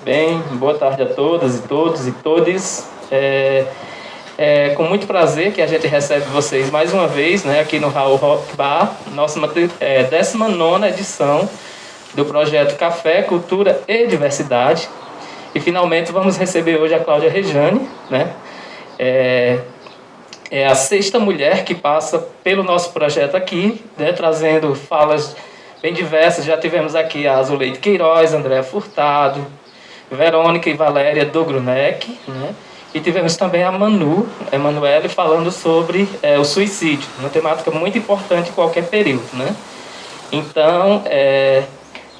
Bem, boa tarde a todas e todos e todes. É com muito prazer que a gente recebe vocês mais uma vez, né, aqui no Raul Rock Bar, nossa 19ª edição do projeto Café, Cultura e Diversidade. E finalmente vamos receber hoje a Cláudia Rejane, né? É a 6ª mulher que passa pelo nosso projeto aqui, né, trazendo falas bem diversas. Já tivemos aqui a Azuleide Queiroz, Andréa Furtado, Verônica e Valéria Dogrunek, né? E tivemos também a Manu, Emanuele, falando sobre o suicídio, uma temática muito importante em qualquer período, né? Então,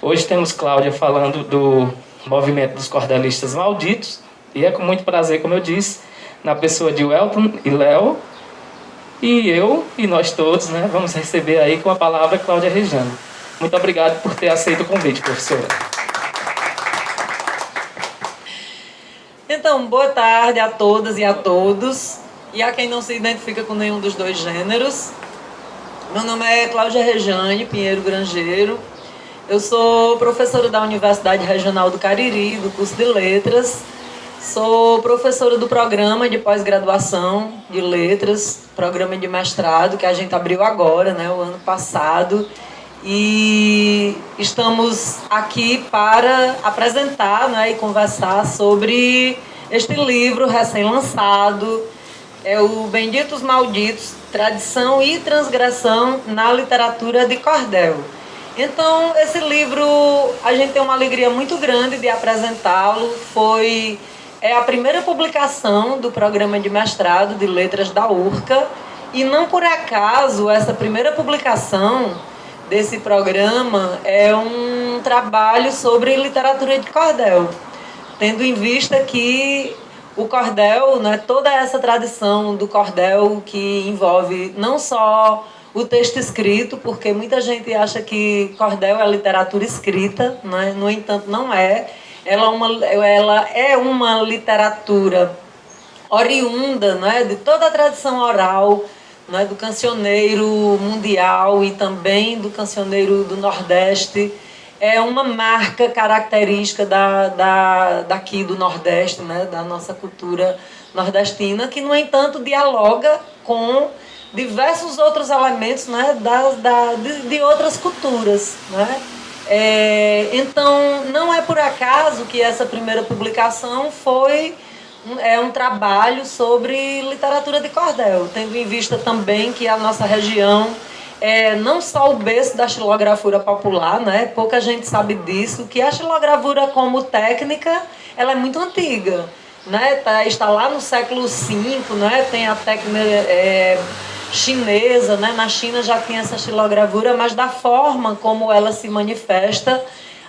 hoje temos Cláudia falando do movimento dos cordelistas malditos, e é com muito prazer, como eu disse, na pessoa de Welton e Léo, e eu e nós todos, né, vamos receber aí com a palavra Cláudia Rejane. Muito obrigado por ter aceito o convite, professora. Então, boa tarde a todas e a todos, e a quem não se identifica com nenhum dos dois gêneros. Meu nome é Cláudia Rejane Pinheiro Grangeiro. Eu sou professora da Universidade Regional do Cariri, do curso de Letras. Sou professora do programa de pós-graduação de Letras, programa de mestrado, que a gente abriu agora, né, o ano passado. E estamos aqui para apresentar, né, e conversar sobre este livro recém-lançado, o Benditos Malditos, Tradição e Transgressão na Literatura de Cordel. Então, esse livro, a gente tem uma alegria muito grande de apresentá-lo. É a primeira publicação do programa de mestrado de Letras da URCA, e não por acaso essa primeira publicação desse programa é um trabalho sobre literatura de cordel, tendo em vista que o cordel, né, toda essa tradição do cordel que envolve não só o texto escrito, porque muita gente acha que cordel é literatura escrita, né? No entanto, não é. Ela é uma literatura oriunda, né, de toda a tradição oral, né, do cancioneiro mundial e também do cancioneiro do Nordeste. É uma marca característica daqui do Nordeste, né, da nossa cultura nordestina, que, no entanto, dialoga com diversos outros elementos, né, de outras culturas, né? Então, não é por acaso que essa primeira publicação foi um trabalho sobre literatura de cordel, tendo em vista também que a nossa região é não só o berço da xilogravura popular, né? Pouca gente sabe disso, que a xilogravura como técnica, ela é muito antiga, né? Está lá no século V, né? Tem a técnica chinesa, né? Na China já tinha essa xilogravura, mas da forma como ela se manifesta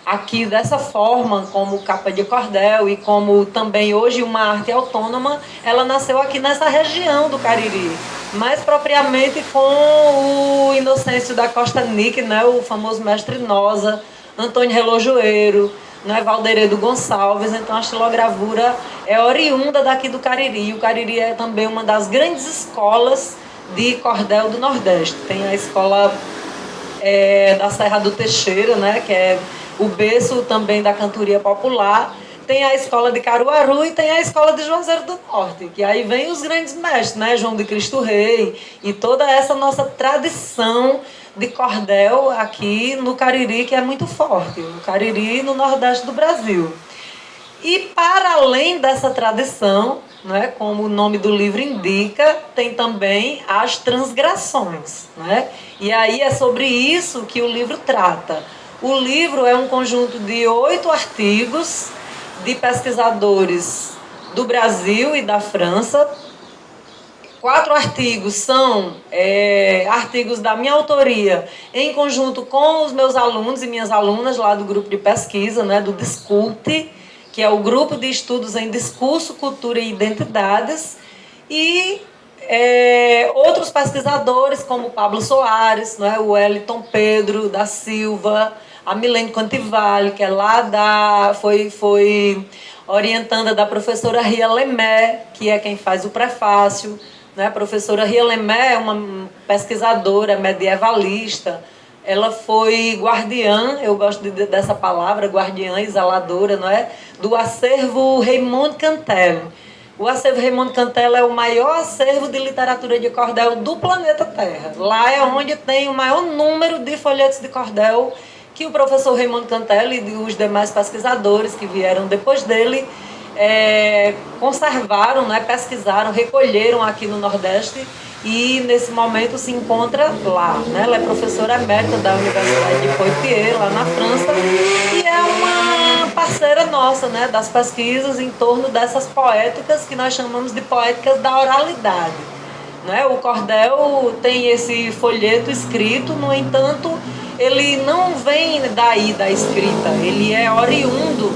aqui, dessa forma, como capa de cordel e como também hoje uma arte autônoma, ela nasceu aqui nessa região do Cariri, mais propriamente com o Inocêncio da Costa Nique, né, o famoso mestre Noza, Antônio Relojoeiro, né, Valderedo Gonçalves. Então a xilogravura é oriunda daqui do Cariri, e o Cariri é também uma das grandes escolas de cordel do Nordeste. Tem a escola da Serra do Teixeira, né, que é o berço também da cantoria popular. Tem a escola de Caruaru e tem a escola de Juazeiro do Norte, que aí vem os grandes mestres, né, João de Cristo Rei, e toda essa nossa tradição de cordel aqui no Cariri, que é muito forte, no Cariri, no Nordeste do Brasil. E para além dessa tradição, né, como o nome do livro indica, tem também as transgressões, né? E aí é sobre isso que o livro trata. O livro é um conjunto de 8 artigos de pesquisadores do Brasil e da França. 4 artigos são artigos da minha autoria, em conjunto com os meus alunos e minhas alunas lá do grupo de pesquisa, né, do Discute, que é o Grupo de Estudos em Discurso, Cultura e Identidades, e outros pesquisadores, como o Pablo Soares, né, o Wellington Pedro da Silva, a Milene Cantivale, que é lá foi orientanda da professora Ria Lemé, que é quem faz o prefácio. Né? A professora Ria Lemé é uma pesquisadora medievalista. Ela foi guardiã, eu gosto dessa palavra, guardiã e zeladora, não é? Do acervo Raymond Cantel. O acervo Raymond Cantel é o maior acervo de literatura de cordel do planeta Terra. Lá é onde tem o maior número de folhetos de cordel que o professor Raymond Cantel e os demais pesquisadores que vieram depois dele conservaram, né, pesquisaram, recolheram aqui no Nordeste e nesse momento se encontra lá. Né? Ela é professora emérita da Universidade de Poitiers, lá na França, e é uma parceira nossa, né, das pesquisas em torno dessas poéticas que nós chamamos de poéticas da oralidade. Né? O cordel tem esse folheto escrito, no entanto, ele não vem daí da escrita, ele é oriundo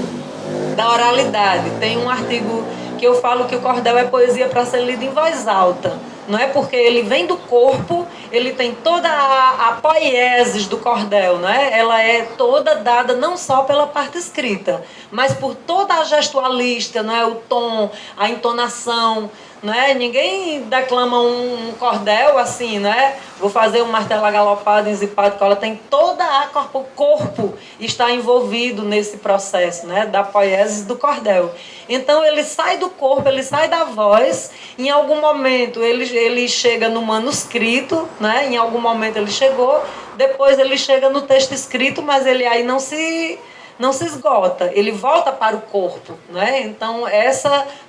da oralidade. Tem um artigo que eu falo que o cordel é poesia para ser lida em voz alta. Não é porque ele vem do corpo, ele tem toda a poiesis do cordel, né? Ela é toda dada não só pela parte escrita, mas por toda a gestualística, não é? O tom, a entonação, não é? Ninguém declama um cordel assim, né? Vou fazer um martelo agalopado, enzipado, cola. Tem toda o corpo está envolvido nesse processo, né? Da poiesis do cordel. Então ele sai do corpo, ele sai da voz. Em algum momento ele chega no manuscrito, né? Em algum momento ele chegou. Depois ele chega no texto escrito, mas ele aí não se esgota. Ele volta para o corpo, né? Então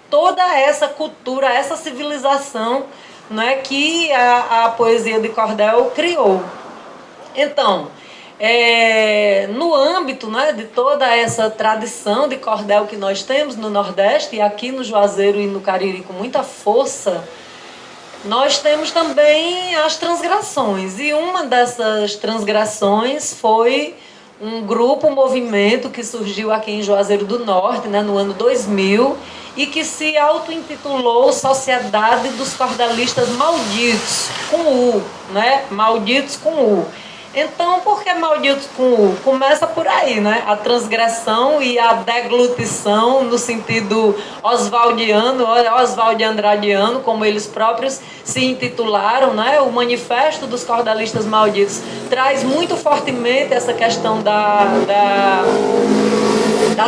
toda essa cultura, essa civilização, né, que a poesia de cordel criou. Então, no âmbito, né, de toda essa tradição de cordel que nós temos no Nordeste, e aqui no Juazeiro e no Cariri com muita força, nós temos também as transgressões. E uma dessas transgressões foi um grupo, um movimento que surgiu aqui em Juazeiro do Norte, né, no ano 2000, e que se auto-intitulou Sociedade dos Cordelistas Malditos, com U, né? Malditos com U. Então, por que malditos com U? Começa por aí, né? A transgressão e a deglutição no sentido oswaldiano, Oswald Andradiano, como eles próprios se intitularam, né? O Manifesto dos Cordelistas Malditos traz muito fortemente essa questão da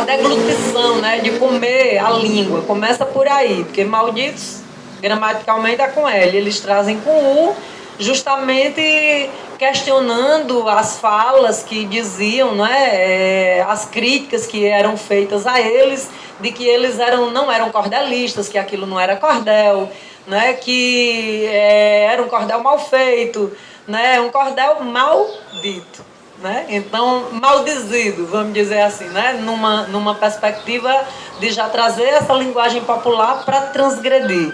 deglutição, né? De comer a língua. Começa por aí, porque malditos, gramaticalmente, é com L. Eles trazem com U, justamente questionando as falas que diziam, né, as críticas que eram feitas a eles, de que eles não eram cordelistas, que aquilo não era cordel, né, que era um cordel mal feito, né, um cordel maldito. Né? Então, maldizido, vamos dizer assim, né? numa perspectiva de já trazer essa linguagem popular para transgredir.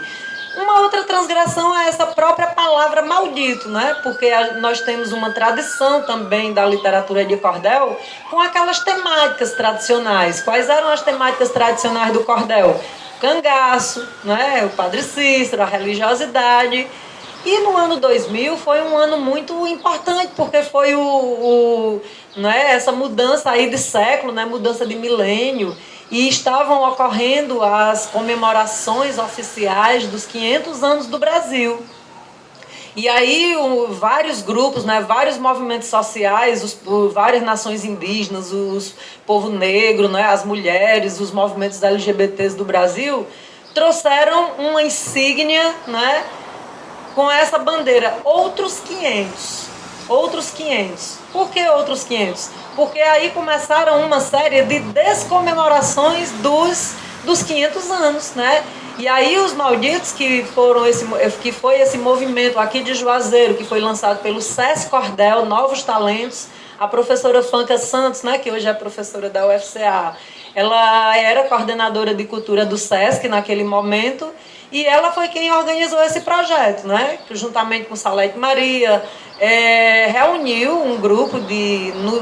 Uma outra transgressão é essa própria palavra maldito, né? Porque nós temos uma tradição também da literatura de cordel com aquelas temáticas tradicionais. Quais eram as temáticas tradicionais do cordel? Cangaço, né? O Padre Cícero, a religiosidade. E no ano 2000 foi um ano muito importante, porque foi né, essa mudança aí de século, né, mudança de milênio, e estavam ocorrendo as comemorações oficiais dos 500 anos do Brasil. E aí vários grupos, né, vários movimentos sociais, várias nações indígenas, o povo negro, né, as mulheres, os movimentos LGBTs do Brasil, trouxeram uma insígnia, né, com essa bandeira, outros 500. Outros 500. Por que outros 500? Porque aí começaram uma série de descomemorações dos 500 anos, né? E aí os malditos, que foi esse movimento aqui de Juazeiro, que foi lançado pelo SESC Cordel, Novos Talentos, a professora Fanca Santos, né, que hoje é professora da UFCA, ela era coordenadora de cultura do SESC naquele momento, e ela foi quem organizou esse projeto, né? Juntamente com Salete Maria, reuniu um grupo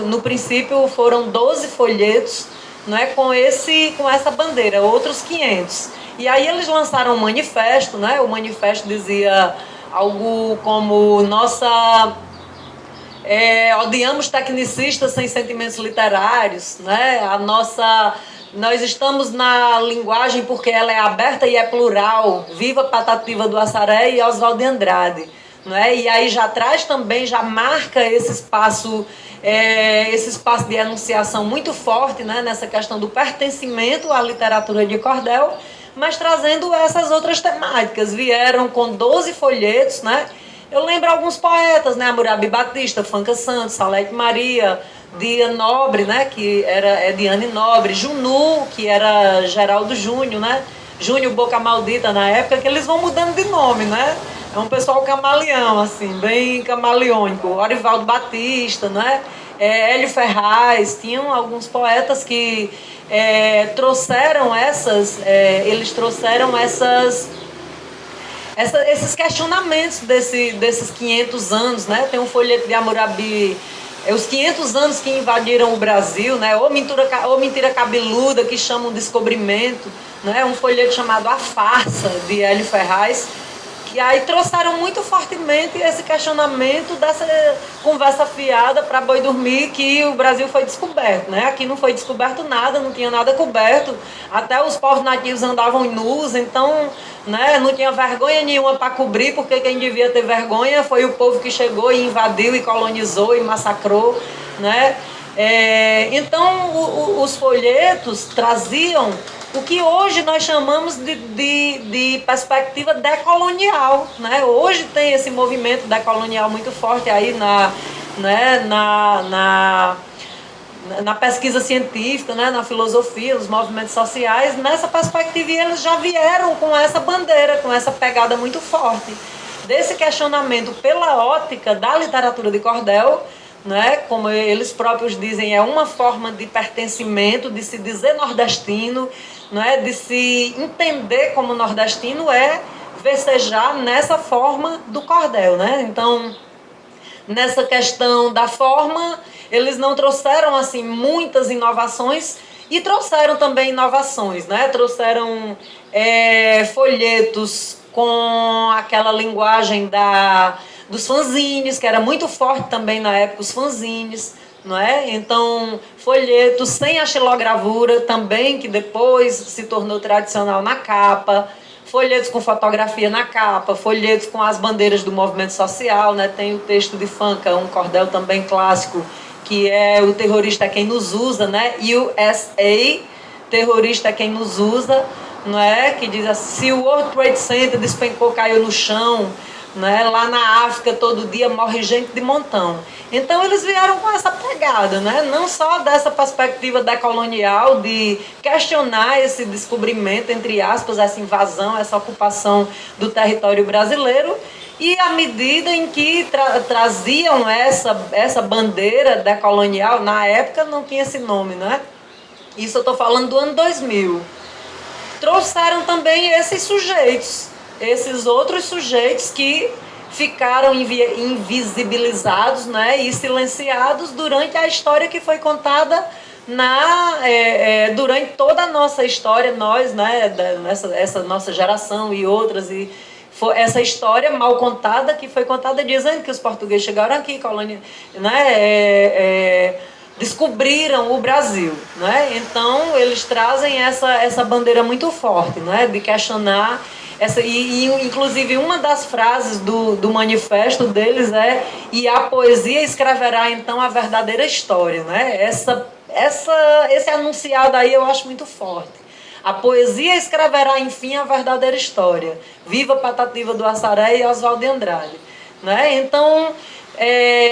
no princípio foram 12 folhetos, não é, com essa bandeira, outros 500. E aí eles lançaram um manifesto, né? O manifesto dizia algo como odiamos tecnicistas sem sentimentos literários, né? Nós estamos na linguagem porque ela é aberta e é plural. Viva Patativa do Assaré e Oswald de Andrade. Né? E aí já traz também, já marca esse espaço de enunciação muito forte, né? Nessa questão do pertencimento à literatura de cordel, mas trazendo essas outras temáticas. Vieram com 12 folhetos, né? Eu lembro alguns poetas, né? Hammurabi Batista, Fanca Santos, Salete Maria, Diane Nobre, né? Que é Diane Nobre, Junu, que era Geraldo Júnior, né? Júnior Boca Maldita na época, que eles vão mudando de nome, né? É um pessoal camaleão, assim, bem camaleônico. Orivaldo Batista, né? Hélio Ferraz, tinham alguns poetas que trouxeram esses questionamentos desses 500 anos, né? Tem um folheto de Hammurabi, os 500 anos que invadiram o Brasil, né? Ou mentira cabeluda, que chama um descobrimento, né? Um folheto chamado A Farsa, de Hélio Ferraz, que aí trouxeram muito fortemente esse questionamento dessa conversa fiada para boi dormir, que o Brasil foi descoberto, né? Aqui não foi descoberto nada, não tinha nada coberto, até os povos nativos andavam nus, então, né, não tinha vergonha nenhuma para cobrir, porque quem devia ter vergonha foi o povo que chegou e invadiu e colonizou e massacrou, né? Então os folhetos traziam o que hoje nós chamamos de perspectiva decolonial, né? Hoje tem esse movimento decolonial muito forte aí na pesquisa científica, né? Na filosofia, nos movimentos sociais, nessa perspectiva, e eles já vieram com essa bandeira, com essa pegada muito forte desse questionamento pela ótica da literatura de cordel, né? Como eles próprios dizem, é uma forma de pertencimento, de se dizer nordestino, né? De se entender como nordestino, versejar nessa forma do cordel, né? Então, nessa questão da forma, eles não trouxeram assim muitas inovações, e trouxeram também inovações, né? Trouxeram folhetos com aquela linguagem dos fanzines, que era muito forte também na época, os fanzines, não é? Então, folhetos sem a xilogravura também, que depois se tornou tradicional na capa, folhetos com fotografia na capa, folhetos com as bandeiras do movimento social, né? Tem o texto de Fanca, um cordel também clássico, que é o terrorista é quem nos usa, né? USA, terrorista é quem nos usa, não é? Que diz assim, se o World Trade Center despencou, caiu no chão, né? Lá na África todo dia morre gente de montão. Então eles vieram com essa pegada, né? Não só dessa perspectiva decolonial, de questionar esse descobrimento, entre aspas, essa invasão, essa ocupação do território brasileiro, e à medida em que traziam essa bandeira decolonial, na época não tinha esse nome, né? Isso eu estou falando do ano 2000. Trouxeram também esses sujeitos, esses outros sujeitos que ficaram invisibilizados, né, e silenciados durante a história que foi contada durante toda a nossa história, nós, né, essa nossa geração e outras, e foi essa história mal contada que foi contada dizendo que os portugueses chegaram aqui, descobriram o Brasil, né? Então eles trazem essa bandeira muito forte, né, de questionar inclusive uma das frases do manifesto deles e a poesia escreverá então a verdadeira história, né? Esse anunciado aí eu acho muito forte. A poesia escreverá enfim a verdadeira história. Viva Patativa do Assaré e Oswald de Andrade, né? Então,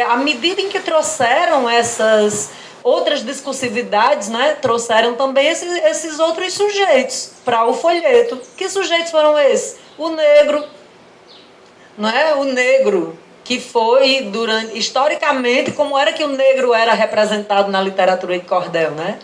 à medida em que trouxeram essas outras discursividades, né, trouxeram também esses outros sujeitos para o folheto. Que sujeitos foram esses? O negro, não é? O negro, que foi historicamente, como era que o negro era representado na literatura de cordel, né?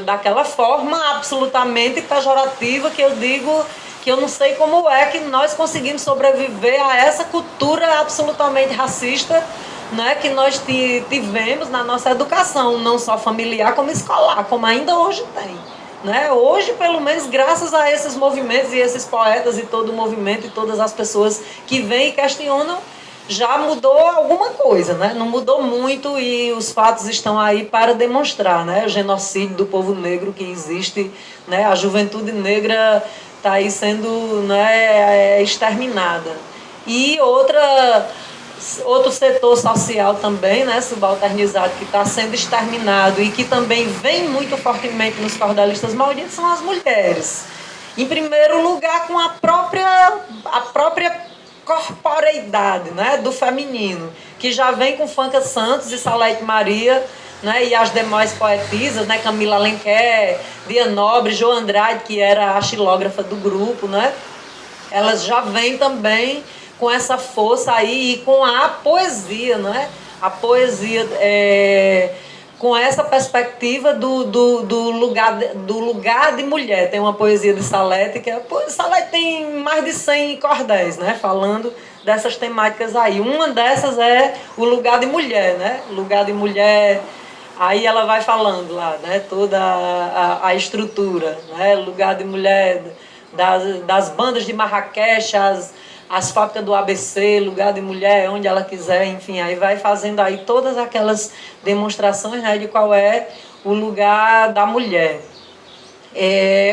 Daquela forma absolutamente pejorativa, que eu digo que eu não sei como é que nós conseguimos sobreviver a essa cultura absolutamente racista, né, que nós tivemos na nossa educação, não só familiar como escolar, como ainda hoje tem. Né? Hoje, pelo menos, graças a esses movimentos e esses poetas e todo o movimento e todas as pessoas que vêm e questionam, já mudou alguma coisa, né? Não mudou muito e os fatos estão aí para demonstrar, né? O genocídio do povo negro que existe, né? A juventude negra está aí sendo, né, exterminada. E outro setor social também, né, subalternizado, que está sendo exterminado e que também vem muito fortemente nos cordelistas malditos são as mulheres. Em primeiro lugar, com a própria corporeidade, né, do feminino, que já vem com Fanca Santos e Salete Maria, né, e as demais poetisas, né, Camila Alenquer, Dia Nobre, Jo Andrade, que era a xilógrafa do grupo, né, elas já vêm também com essa força aí e com a poesia, né, a poesia com essa perspectiva do lugar de mulher. Tem uma poesia de Salete, Salete tem mais de 100 cordéis, né, falando dessas temáticas aí. Uma dessas é o lugar de mulher, né, lugar de mulher, aí ela vai falando lá, né, toda a estrutura, né, lugar de mulher, das bandas de Marrakech, as fábricas do ABC, lugar de mulher, onde ela quiser, enfim, aí vai fazendo aí todas aquelas demonstrações, né, de qual é o lugar da mulher.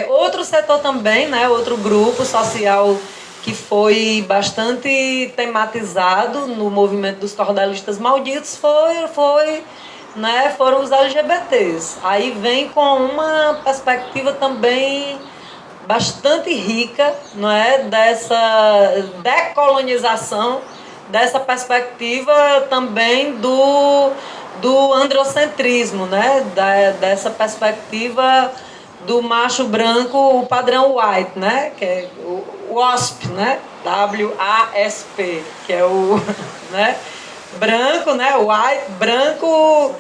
Outro setor também, né, outro grupo social que foi bastante tematizado no movimento dos cordelistas malditos foram os LGBTs. Aí vem com uma perspectiva também bastante rica, não é, dessa decolonização, dessa perspectiva também do androcentrismo, né, dessa perspectiva do macho branco, o padrão white, né, que é o WASP, né, W-A-S-P, que é o né, branco, né, white, branco,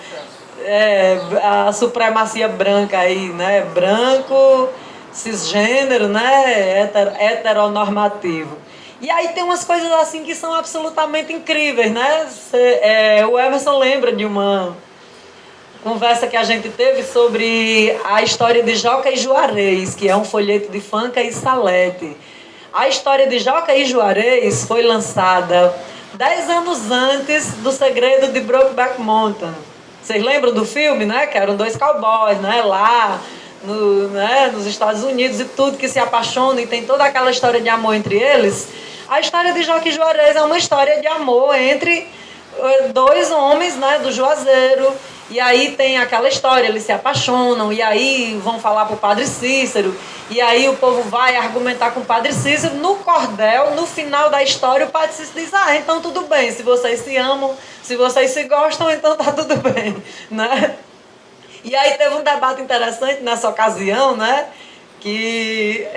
a supremacia branca aí, né, branco, cisgênero, né, heteronormativo. E aí tem umas coisas assim que são absolutamente incríveis, né? O Emerson lembra de uma conversa que a gente teve sobre a história de Joca e Juarez, que é um folheto de Fanca e Salete. A história de Joca e Juarez foi lançada 10 anos antes do Segredo de Brokeback Mountain. Vocês lembram do filme, né? Que eram dois cowboys, né? Lá nos Estados Unidos e tudo, que se apaixonam e tem toda aquela história de amor entre eles. A história de Joca e Juarez é uma história de amor entre dois homens, né, do Juazeiro. E aí tem aquela história, eles se apaixonam e aí vão falar para o Padre Cícero e aí o povo vai argumentar com o Padre Cícero. No cordel, no final da história, o Padre Cícero diz: então tudo bem, se vocês se amam, se vocês se gostam, então tá tudo bem, né? E aí teve um debate interessante nessa ocasião, né? Que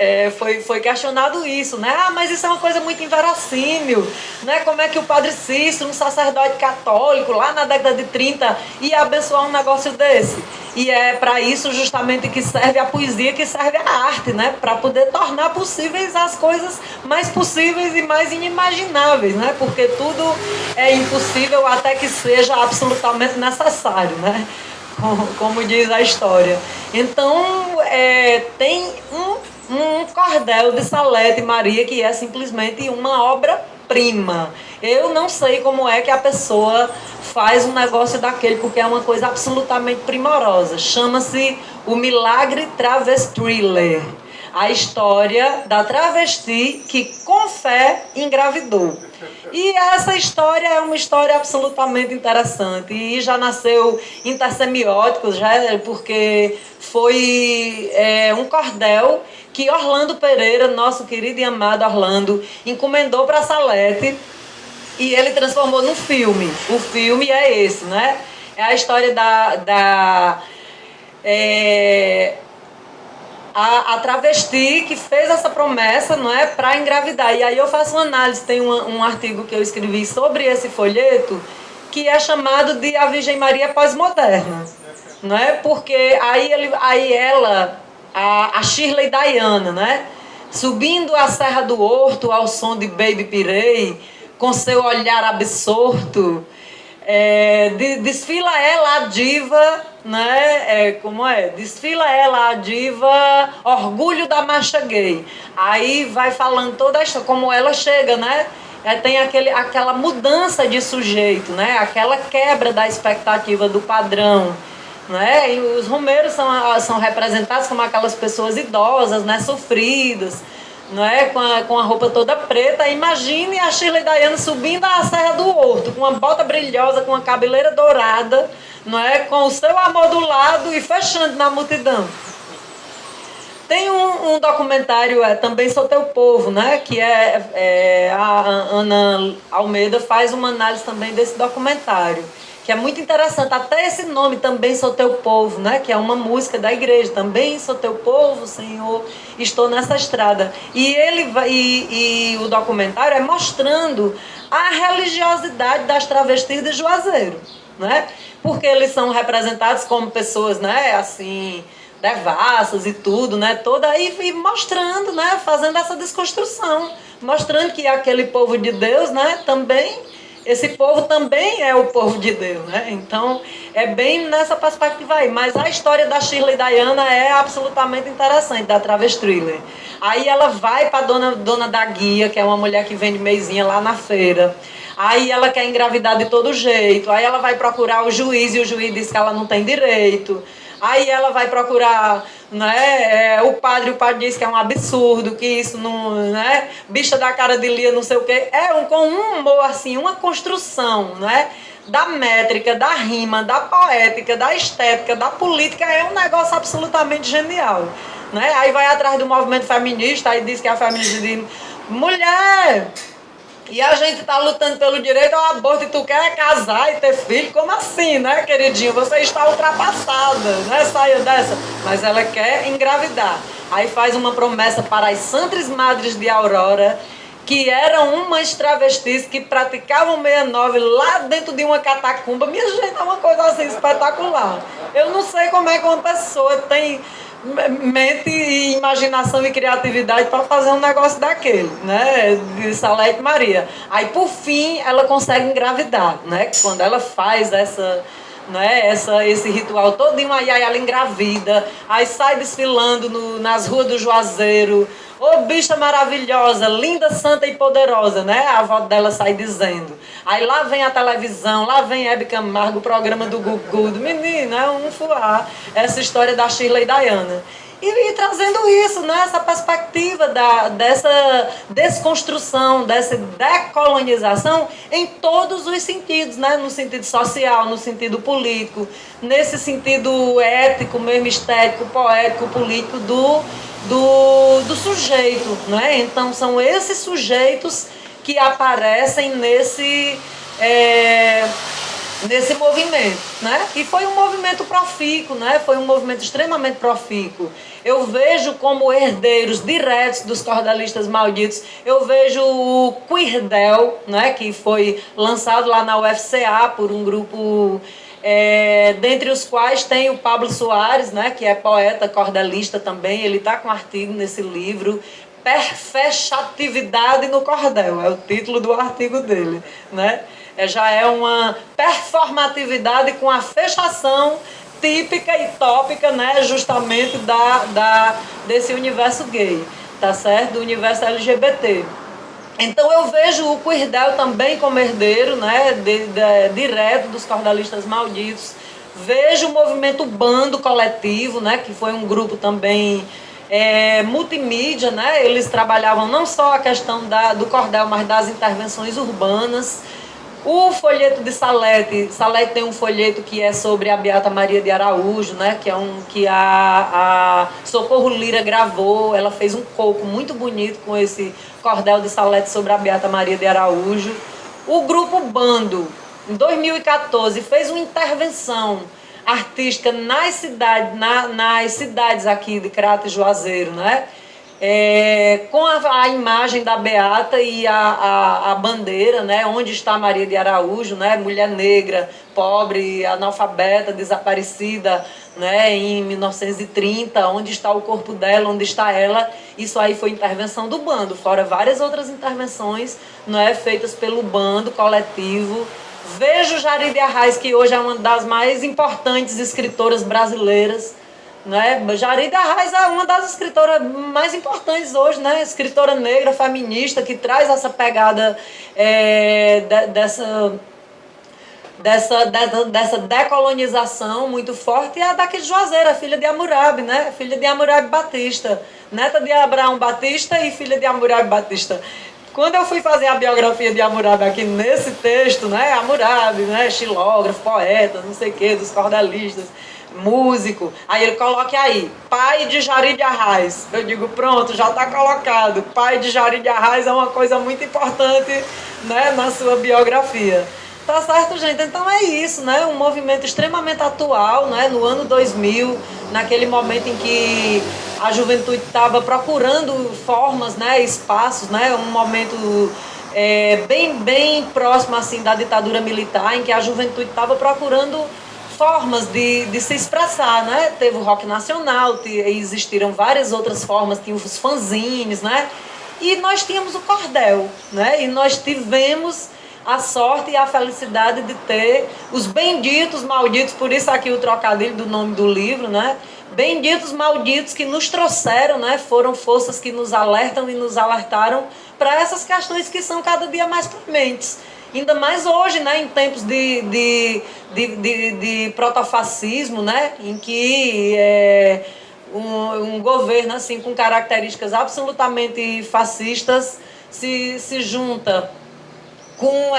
foi questionado isso, né? Mas isso é uma coisa muito inverossímil, né? Como é que o Padre Cícero, um sacerdote católico, lá na década de 30, ia abençoar um negócio desse? E é para isso justamente que serve a poesia, que serve a arte, né? Para poder tornar possíveis as coisas mais possíveis e mais inimagináveis, né? Porque tudo é impossível até que seja absolutamente necessário, né? Como diz a história. Então, tem um cordel de Salete Maria que é simplesmente uma obra-prima. Eu não sei como é que a pessoa faz um negócio daquele, porque é uma coisa absolutamente primorosa. Chama-se O Milagre Travestiler. A história da travesti que, com fé, engravidou. E essa história é uma história absolutamente interessante. E já nasceu intersemiótico, porque foi um cordel que Orlando Pereira, nosso querido e amado Orlando, encomendou para Salete e ele transformou num filme. O filme é esse, né? É a história a travesti que fez essa promessa, não é, para engravidar. E aí eu faço uma análise, tem um artigo que eu escrevi sobre esse folheto, que é chamado de A Virgem Maria Pós-Moderna, não é? Porque aí ela, a Shirley Diana, né, subindo a Serra do Horto ao som de Baby Pirei, com seu olhar absorto, Desfila ela a diva, né? Como é? Desfila ela a diva, orgulho da marcha gay. Aí vai falando toda a história, como ela chega, né? Tem aquela mudança de sujeito, né? Aquela quebra da expectativa do padrão, né? E os romeiros são representados como aquelas pessoas idosas, né? Sofridas, não é? Com a roupa toda preta. Imagine a Shirley Daiane subindo a Serra do Horto, com uma bota brilhosa, com uma cabeleira dourada, não é? Com o seu amor do lado e fechando na multidão. Tem um documentário, Também Sou Teu Povo, né? Que a Ana Almeida faz uma análise também desse documentário, que é muito interessante. Até esse nome, Também Sou Teu Povo, né? Que é uma música da igreja. Também sou teu povo, Senhor, estou nessa estrada. E o documentário é mostrando a religiosidade das travestis de Juazeiro, né? Porque eles são representados como pessoas, né? Assim, devassas e tudo, né? Toda aí e mostrando, né? Fazendo essa desconstrução, mostrando que aquele povo de Deus, né? Também esse povo também é o povo de Deus, né? Então é bem nessa perspectiva aí. Mas a história da Shirley Daiane é absolutamente interessante, da Travestrilha. Aí ela vai para dona da Guia, que é uma mulher que vende meizinha lá na feira. Aí ela quer engravidar de todo jeito. Aí ela vai procurar o juiz e o juiz diz que ela não tem direito. Aí ela vai procurar, né, o padre diz que é um absurdo, que isso não, né, bicha da cara de Lia, não sei o quê. Com um humor assim, uma construção, né, da métrica, da rima, da poética, da estética, da política, é um negócio absolutamente genial, né? Aí vai atrás do movimento feminista, aí diz que a feminista diz, mulher, e a gente tá lutando pelo direito ao aborto e tu quer casar e ter filho? Como assim, né, queridinho? Você está ultrapassada, né? Saia dessa. Mas ela quer engravidar. Aí faz uma promessa para as Santas Madres de Aurora, que eram umas travestis que praticavam 69 lá dentro de uma catacumba. Minha gente, é uma coisa assim espetacular. Eu não sei como é que uma pessoa tem mente e imaginação e criatividade para fazer um negócio daquele, né, de Salete Maria. Aí por fim ela consegue engravidar, né, quando ela faz esse ritual todinho, aí ela engravida, aí sai desfilando nas ruas do Juazeiro. Ô, bicha maravilhosa, linda, santa e poderosa, né? A avó dela sai dizendo. Aí lá vem a televisão, lá vem Hebe Camargo, o programa do Gugu, do menino, é um fuá. Essa história da Shirley Daiane. E trazendo isso, né? Essa perspectiva dessa desconstrução, dessa decolonização em todos os sentidos, né? No sentido social, no sentido político, nesse sentido ético, mesmo estético, poético, político do sujeito, né? Então são esses sujeitos que aparecem nesse movimento, né? E foi um movimento profícuo, né? Foi um movimento extremamente profícuo. Eu vejo como herdeiros diretos dos cordelistas malditos, eu vejo o Queerdel, né? Que foi lançado lá na UFCA por um grupo, dentre os quais tem o Pablo Soares, né? Que é poeta cordelista também. Ele está com um artigo nesse livro, Perfechatividade no Cordel, é o título do artigo dele, né? Já é uma performatividade com a fechação típica e tópica, né, justamente desse universo gay, tá certo? Do universo LGBT. Então eu vejo o Queerdel também como herdeiro, né, direto dos cordelistas malditos. Vejo o movimento Bando Coletivo, né, que foi um grupo também multimídia, né? Eles trabalhavam não só a questão do cordel, mas das intervenções urbanas. O folheto de Salete tem um folheto que é sobre a Beata Maria de Araújo, né? Que a Socorro Lira gravou. Ela fez um coco muito bonito com esse cordel de Salete sobre a Beata Maria de Araújo. O grupo Bando, em 2014, fez uma intervenção artística nas cidades aqui de Crato e Juazeiro, né? Com a imagem da Beata e a bandeira, né? Onde está Maria de Araújo, né? Mulher negra, pobre, analfabeta, desaparecida, né? Em 1930, onde está o corpo dela, onde está ela. Isso aí foi intervenção do Bando, fora várias outras intervenções, né? Feitas pelo Bando coletivo, Vejo Jari de Arraes, que hoje é uma das mais importantes escritoras brasileiras, né? Jari de Arraes é uma das escritoras mais importantes hoje, né? Escritora negra, feminista, que traz essa pegada dessa decolonização muito forte. E a daqui de Juazeiro, filha de Hammurabi, né? Filha de Hammurabi Batista, neta de Abraão Batista e filha de Hammurabi Batista. Quando eu fui fazer a biografia de Hammurabi aqui nesse texto, né? Hammurabi, né? Xilógrafo, poeta, não sei o quê, dos cordelistas, músico. Aí ele coloca aí, pai de Jari de Arraes. Eu digo, pronto, já está colocado. Pai de Jari de Arraes é uma coisa muito importante, né? Na sua biografia. Tá certo, gente? Então é isso, né? Um movimento extremamente atual, né? No ano 2000, naquele momento em que a juventude estava procurando formas, né? Espaços, né? Um momento bem próximo assim da ditadura militar, em que a juventude estava procurando formas de se expressar, né? Teve o rock nacional, existiram várias outras formas, tinha os fanzines, né? E nós tínhamos o cordel, né? E nós tivemos a sorte e a felicidade de ter os benditos malditos, por isso aqui o trocadilho do nome do livro, né? Benditos malditos que nos trouxeram, né? Foram forças que nos alertam e nos alertaram para essas questões que são cada dia mais prementes. Ainda mais hoje, né? Em tempos de protofascismo, né? Em que um governo assim, com características absolutamente fascistas se junta com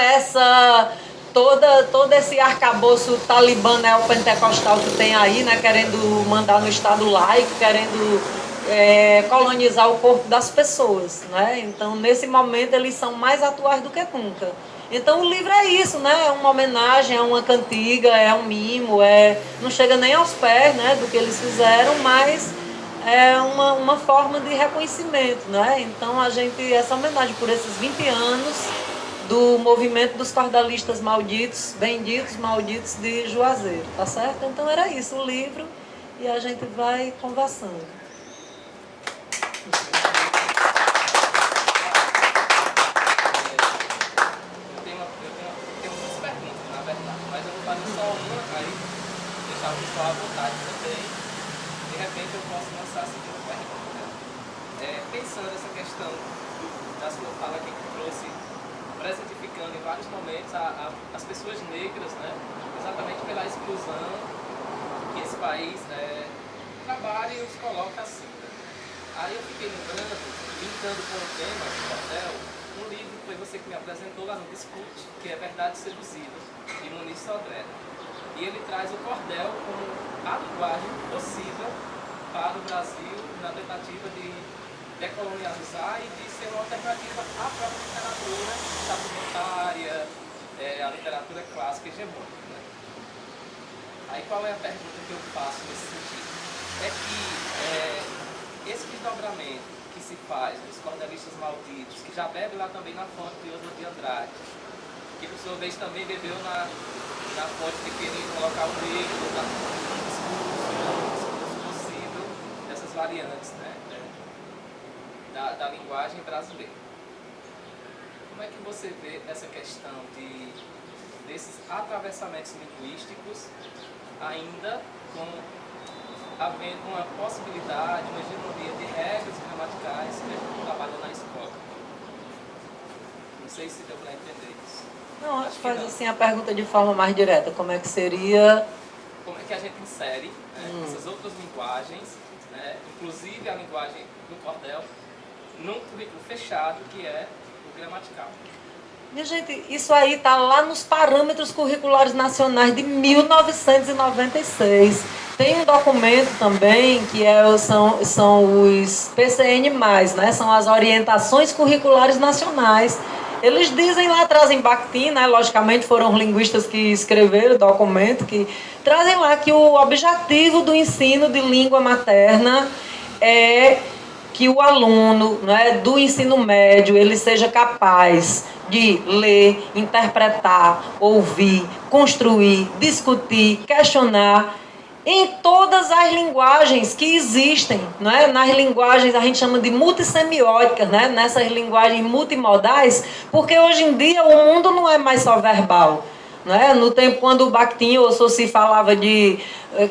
todo esse arcabouço talibã neopentecostal que tem aí, né, querendo mandar no Estado laico, querendo colonizar o corpo das pessoas, né? Então, nesse momento, eles são mais atuais do que nunca. Então, o livro é isso, né? É uma homenagem, é uma cantiga, é um mimo, não chega nem aos pés, né, do que eles fizeram, mas é uma forma de reconhecimento, né? Então, essa homenagem por esses 20 anos do movimento dos cordelistas malditos, benditos malditos de Juazeiro, tá certo? Então era isso, o livro, e a gente vai conversando. Eu tenho muitas perguntas, na verdade, mas eu vou fazer só uma, aí deixar o pessoal à vontade também. De repente eu posso lançar a segunda pergunta. Pensando nessa questão da sua fala aqui que trouxe, presentificando em vários momentos as pessoas negras, né? Exatamente pela exclusão que esse país trabalha e os coloca assim. Né? Aí eu fiquei lembrando, linkando com o tema do cordel, um livro que foi você que me apresentou lá no Discute, que é Verdade Seduzida, de Muniz Sodré. E ele traz o cordel como a linguagem possível para o Brasil na tentativa de decolonializar e de ser uma alternativa à própria literatura estatutária, a literatura clássica hegemônica. Né? Aí qual é a pergunta que eu faço nesse sentido? É que esse desdobramento que se faz dos cordelistas malditos, que já bebe lá também na fonte de Oswald de Andrade, que por sua vez também bebeu na fonte de querer colocar o negro no discurso possível dessas variantes, né? Da linguagem brasileira. Como é que você vê essa questão desses atravessamentos linguísticos ainda havendo uma possibilidade, uma hegemonia de regras gramaticais que a gente trabalha na escola? Não sei se deu para entender isso. Não, acho que faz assim a pergunta de forma mais direta. Como é que seria... Como é que a gente insere essas outras linguagens, né, inclusive a linguagem do cordel, num currículo fechado que é o gramatical? Minha gente, isso aí está lá nos parâmetros curriculares nacionais de 1996. Tem um documento também que são os PCN+, né? São as orientações curriculares nacionais. Eles dizem lá, trazem Bakhtin, né? Logicamente foram os linguistas que escreveram o documento, que trazem lá que o objetivo do ensino de língua materna é que o aluno, né, do ensino médio ele seja capaz de ler, interpretar, ouvir, construir, discutir, questionar em todas as linguagens que existem, né? Nas linguagens a gente chama de multissemióticas, né? Nessas linguagens multimodais, porque hoje em dia o mundo não é mais só verbal. Né? No tempo quando o Bakhtin ou Saussure falava de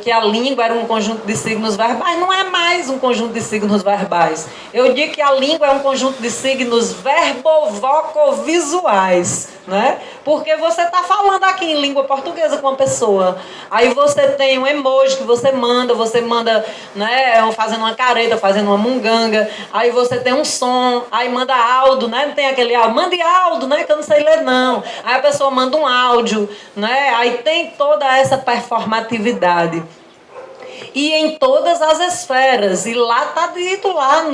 que a língua era um conjunto de signos verbais, não é mais um conjunto de signos verbais. Eu digo que a língua é um conjunto de signos verbovocovisuais, né? Porque você está falando aqui em língua portuguesa com uma pessoa, aí você tem um emoji que você manda, né, fazendo uma careta, fazendo uma munganga, aí você tem um som, aí manda áudio, né? Não tem aquele áudio, mande áudio, né? Que eu não sei ler não. Aí a pessoa manda um áudio, né? Aí tem toda essa performatividade. E em todas as esferas, e lá está dito lá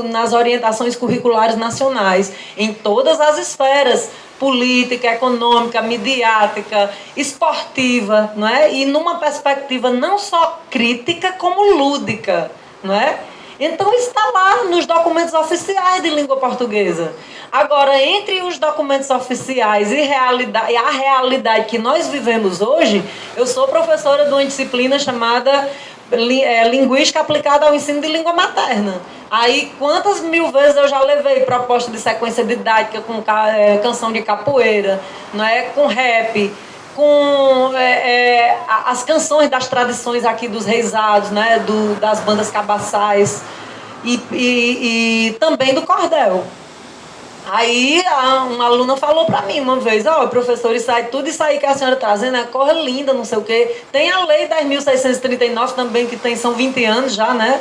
nas orientações curriculares nacionais, em todas as esferas, política, econômica, midiática, esportiva, não é? E numa perspectiva não só crítica, como lúdica, não é? Então está lá nos documentos oficiais de língua portuguesa. Agora, entre os documentos oficiais e a realidade que nós vivemos hoje, eu sou professora de uma disciplina chamada Linguística aplicada ao ensino de língua materna. Aí, quantas mil vezes eu já levei proposta de sequência didática com canção de capoeira, não é? Com rap, com as canções das tradições aqui dos reisados, né? Das bandas cabaçais e também do cordel. Aí uma aluna falou para mim uma vez, professor, tudo isso aí que a senhora está trazendo é coisa linda, não sei o quê. Tem a lei 10.639 também, que são 20 anos já, né?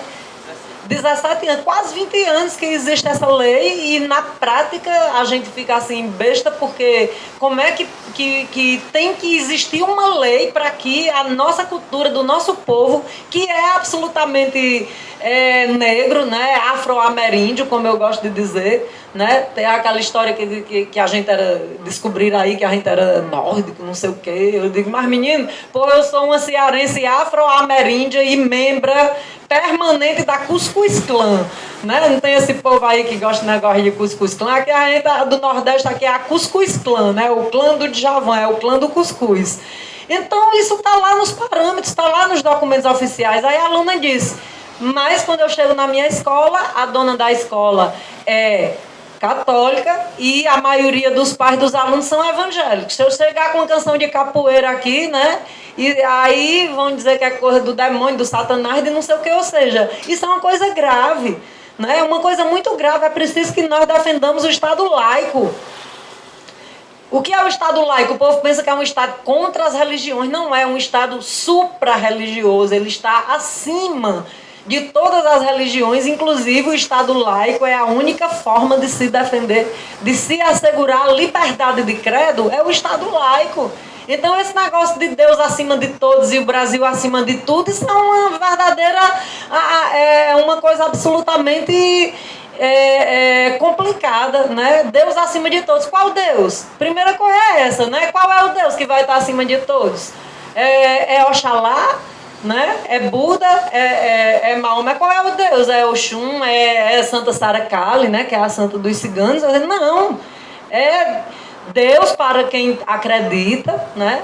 17 anos, quase 20 anos que existe essa lei e na prática a gente fica assim besta, porque como é que tem que existir uma lei para que a nossa cultura do nosso povo, que é absolutamente negro, né, afro-ameríndio, como eu gosto de dizer, né, tem aquela história que a gente descobrir aí que a gente era nórdico, não sei o quê. Eu digo, mas menino, eu sou uma cearense afro-ameríndia e membra permanente da Cuscuz Clã, né? Não tem esse povo aí que gosta de negócio de Cuscuz Clã. Aqui a gente do Nordeste aqui é a Cuscuz Clã, né? O clã do Djavan, é o clã do cuscuz. Então isso está lá nos parâmetros, está lá nos documentos oficiais. Aí a aluna disse, mas quando eu chego na minha escola, a dona da escola é católica e a maioria dos pais dos alunos são evangélicos. Se eu chegar com uma canção de capoeira aqui, né? E aí vão dizer que é coisa do demônio, do satanás, de não sei o que, ou seja, isso é uma coisa grave, né? É uma coisa muito grave, é preciso que nós defendamos o Estado laico. O que é o Estado laico? O povo pensa que é um Estado contra as religiões, não é um Estado supra-religioso, ele está acima de todas as religiões, inclusive o Estado laico é a única forma de se defender, de se assegurar a liberdade de credo, é o Estado laico. Então esse negócio de Deus acima de todos e o Brasil acima de tudo, isso é uma verdadeira, uma coisa absolutamente complicada, né? Deus acima de todos. Qual Deus? Primeira coisa é essa, né? Qual é o Deus que vai estar acima de todos? É Oxalá? Né? É Buda, é Maomé. Qual é o Deus? É Oxum, é Santa Sara Kali, né? Que é a santa dos ciganos. Não, é Deus para quem acredita, né?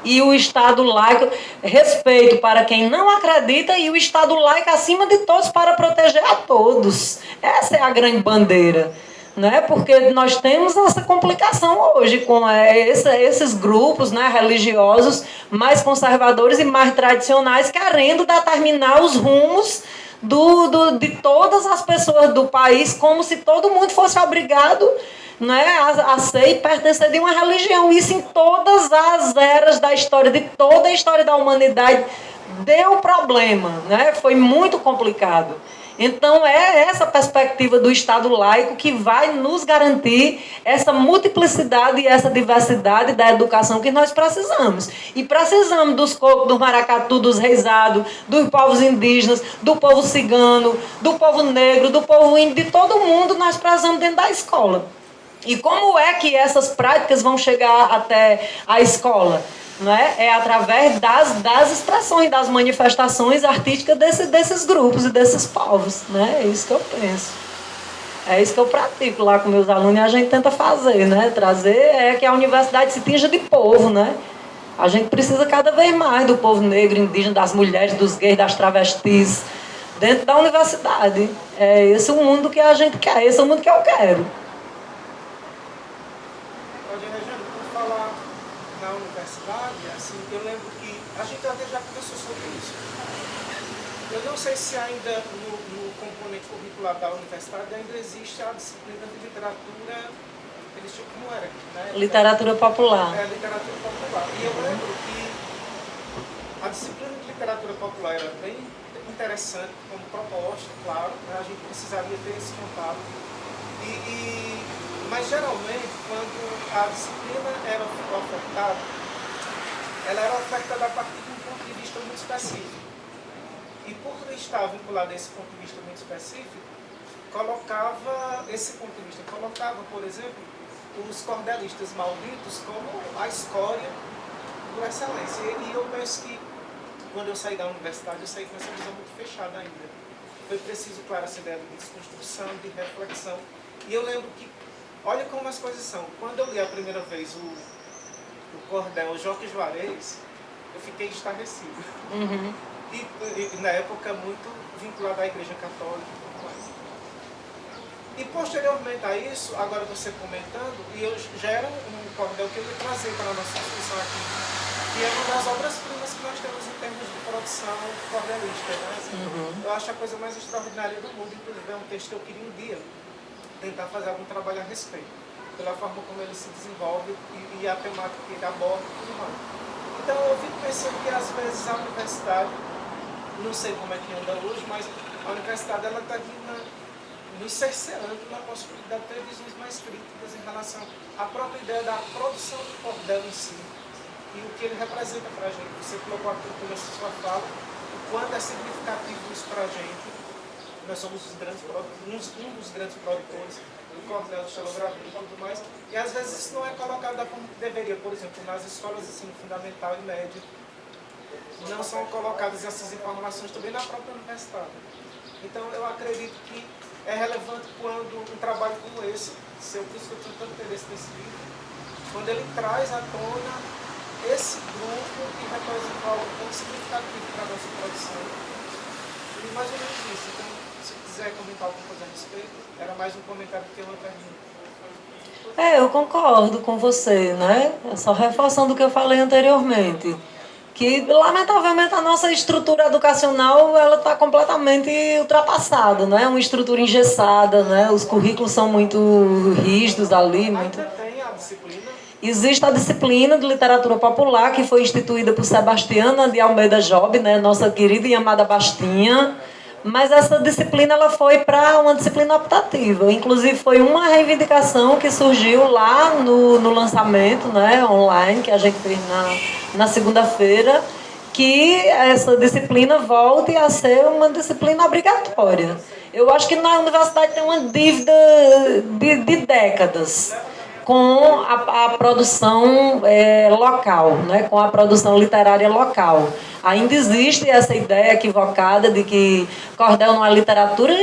E o Estado laico, respeito para quem não acredita, e o Estado laico acima de todos para proteger a todos. Essa é a grande bandeira. Né? Porque nós temos essa complicação hoje com esses grupos, né, religiosos mais conservadores e mais tradicionais querendo determinar os rumos de todas as pessoas do país, como se todo mundo fosse obrigado, né, a ser e pertencer de uma religião. Isso em todas as eras da história, de toda a história da humanidade, deu problema, né? Foi muito complicado. Então é essa perspectiva do Estado laico que vai nos garantir essa multiplicidade e essa diversidade da educação que nós precisamos. E precisamos dos cocos, do maracatu, dos reisados, dos povos indígenas, do povo cigano, do povo negro, do povo índio, de todo mundo nós precisamos dentro da escola. E como é que essas práticas vão chegar até a escola? Né? É através das expressões, das manifestações artísticas desses grupos e desses povos. Né? É isso que eu penso. É isso que eu pratico lá com meus alunos e a gente tenta fazer, né? Trazer que a universidade se tinja de povo, né? A gente precisa cada vez mais do povo negro, indígena, das mulheres, dos gays, das travestis, dentro da universidade. É esse o mundo que a gente quer, esse é o mundo que eu quero. na universidade, assim, eu lembro que a gente até já conversou sobre isso. Eu não sei se ainda no componente curricular da universidade ainda existe a disciplina de literatura, eles tinham como era, né? Literatura popular. Literatura popular. E eu lembro que a disciplina de literatura popular era bem interessante como proposta, claro, né? A gente precisaria ter esse contato. Mas geralmente, quando a disciplina era ofertada, ela era ofertada a partir de um ponto de vista muito específico. E por estar vinculado a esse ponto de vista muito específico, colocava, por exemplo, os cordelistas malditos como a escória por excelência. E eu penso que, quando eu saí da universidade, eu saí com essa visão muito fechada ainda. Foi preciso, claro, essa ideia de desconstrução, de reflexão. E eu lembro que, olha como as coisas são. Quando eu li a primeira vez o cordel Joque Juarez, eu fiquei estarrecido. Uhum. E na época muito vinculado à Igreja Católica e tudo mais. E posteriormente a isso, agora você comentando, e eu já era um cordel que eu ia trazer para a nossa discussão aqui, que é uma das obras-primas que nós temos em termos de produção cordelista. Né? Assim, eu acho a coisa mais extraordinária do mundo, inclusive é um texto que eu queria um dia tentar fazer algum trabalho a respeito, pela forma como ele se desenvolve e a temática que ele aborda e tudo mais. Então eu fico pensando que às vezes a universidade, não sei como é que anda hoje, mas a universidade ela está nos cerceando na possibilidade de ter visões mais críticas em relação à própria ideia da produção do cordel em si e o que ele representa para a gente. Você colocou aqui no começo da sua fala o quanto é significativo isso para a gente. Nós somos um dos grandes produtores do cordel, de xilografia e tudo mais, e às vezes isso não é colocado da forma que deveria. Por exemplo, nas escolas de ensino fundamental e médio, não são colocadas essas informações também na própria universidade. Então, eu acredito que é relevante quando um trabalho como esse, por isso que eu tenho tanto interesse nesse livro, quando ele traz à tona esse grupo que representa algo muito significativo para a nossa produção. E mais ou menos isso. Então, se quiser comentar alguma coisa a respeito, era mais um comentário que uma pergunta. Eu concordo com você, né? Só reforçando o que eu falei anteriormente. Que, lamentavelmente, a nossa estrutura educacional ela está completamente ultrapassada, né? Uma estrutura engessada, né? Os currículos são muito rígidos ali. Ainda tem a disciplina? Existe a disciplina de literatura popular, que foi instituída por Sebastiana de Almeida Job, né? Nossa querida e amada Bastinha. Mas essa disciplina ela foi para uma disciplina optativa. Inclusive, foi uma reivindicação que surgiu lá no lançamento, né, online, que a gente fez na segunda-feira, que essa disciplina volte a ser uma disciplina obrigatória. Eu acho que na universidade tem uma dívida de décadas com a produção local, né, com a produção literária local. Ainda existe essa ideia equivocada de que cordel não é literatura.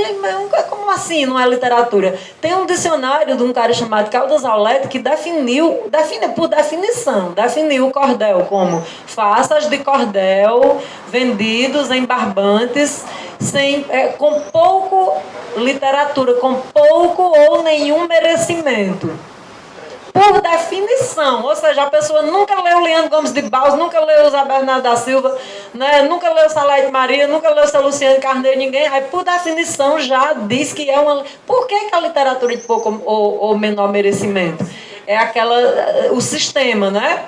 Como assim não é literatura? Tem um dicionário de um cara chamado Caldas Aulete que definiu o cordel como faças de cordel vendidos em barbantes com pouco literatura, com pouco ou nenhum merecimento. Por definição, ou seja, a pessoa nunca leu Leandro Gomes de Barros, nunca leu José Bernardo da Silva, né? Nunca leu Salete Maria, nunca leu seu Luciano Carneiro, ninguém. Aí, por definição, já diz que é uma... Por que a literatura de pouco ou menor merecimento? É o sistema, né?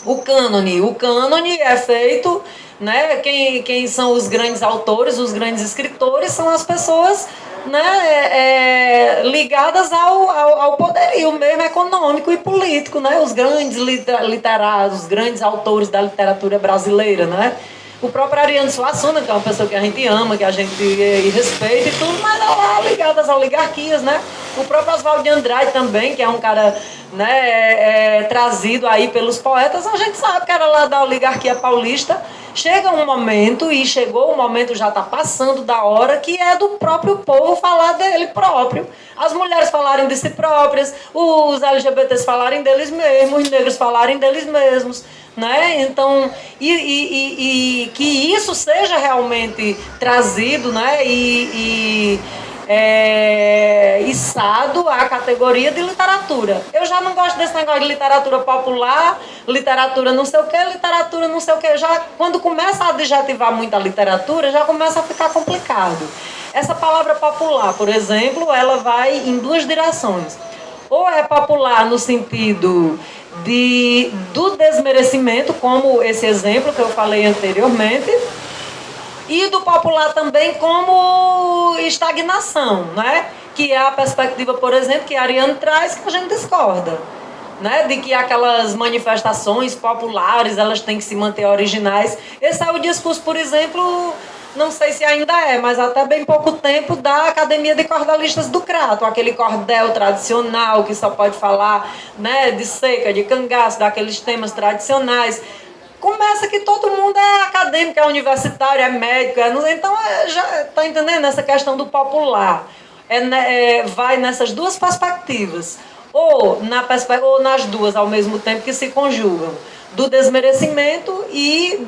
O cânone. O cânone é feito, né? Quem são os grandes autores, os grandes escritores, são as pessoas, né, ligadas ao poderio mesmo econômico e político, né? Os grandes literatos, os grandes autores da literatura brasileira, né? O próprio Ariano Suassuna, que é uma pessoa que a gente ama, que a gente respeita e tudo, mas lá ligadas a oligarquias, né? O próprio Oswald de Andrade também, que é um cara, né, trazido aí pelos poetas, a gente sabe que era lá da oligarquia paulista. Chega um momento, e chegou o momento, já está passando da hora, que é do próprio povo falar dele próprio. As mulheres falarem de si próprias, os LGBTs falarem deles mesmos, os negros falarem deles mesmos. Né? Então, que isso seja realmente trazido, né? içado à categoria de literatura. Eu já não gosto desse negócio de literatura popular, literatura não sei o que, literatura não sei o que. Já, quando começa a adjetivar muito a literatura, já começa a ficar complicado. Essa palavra popular, por exemplo, ela vai em duas direções. Ou é popular no sentido do desmerecimento, como esse exemplo que eu falei anteriormente, e do popular também como estagnação, né? Que é a perspectiva, por exemplo, que a Ariane traz, que a gente discorda, né? De que aquelas manifestações populares, elas têm que se manter originais. Esse é o discurso, por exemplo, não sei se ainda é, mas até bem pouco tempo, da Academia de Cordelistas do Crato, aquele cordel tradicional que só pode falar, né, de seca, de cangaço, daqueles temas tradicionais. Começa que todo mundo é acadêmico, é universitário, é médico, então já está entendendo essa questão do popular. Vai nessas duas perspectivas, ou nas duas ao mesmo tempo que se conjugam, do desmerecimento e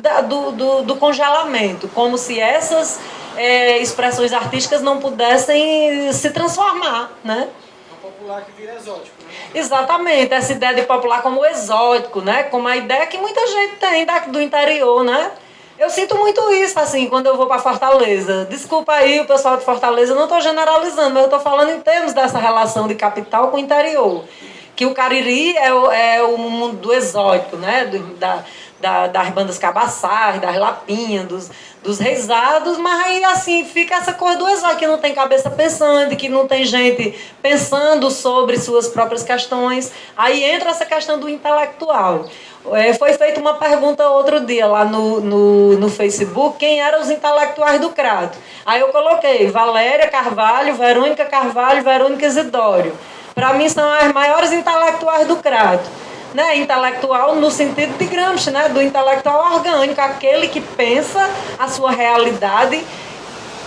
do congelamento, como se essas expressões artísticas não pudessem se transformar, né? Popular que vira exótico, né? Exatamente, essa ideia de popular como exótico, né? Como a ideia que muita gente tem do interior, né? Eu sinto muito isso, assim, quando eu vou para Fortaleza. Desculpa aí o pessoal de Fortaleza, eu não estou generalizando, mas eu estou falando em termos dessa relação de capital com o interior. Que o Cariri é o mundo do exótico, né? Das bandas cabaçais, das lapinhas, dos reisados, mas aí assim fica essa coisa do exótico, que não tem cabeça pensante, que não tem gente pensando sobre suas próprias questões. Aí entra essa questão do intelectual. Foi feita uma pergunta outro dia lá no Facebook, quem eram os intelectuais do Crato. Aí eu coloquei Valéria Carvalho, Verônica Carvalho, Verônica Isidório. Para mim são as maiores intelectuais do Crato. Né? Intelectual no sentido de Gramsci, né? Do intelectual orgânico, aquele que pensa a sua realidade,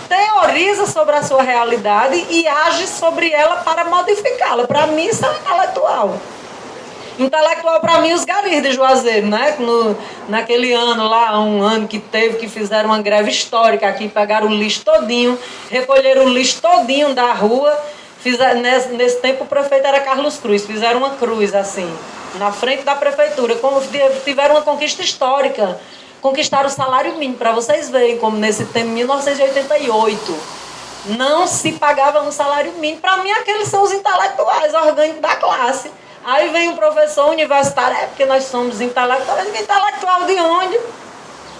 teoriza sobre a sua realidade e age sobre ela para modificá-la. Para mim isso é intelectual. Intelectual para mim os garis de Juazeiro, né? Naquele ano lá, um ano que fizeram uma greve histórica aqui, pegaram o lixo todinho, recolheram o lixo todinho da rua. Nesse tempo o prefeito era Carlos Cruz, fizeram uma cruz assim, na frente da prefeitura, como tiveram uma conquista histórica, conquistaram o salário mínimo, para vocês verem como nesse tempo, em 1988, não se pagava um salário mínimo. Para mim aqueles são os intelectuais orgânicos da classe. Aí vem um professor universitário, porque nós somos intelectuais. Intelectual de onde?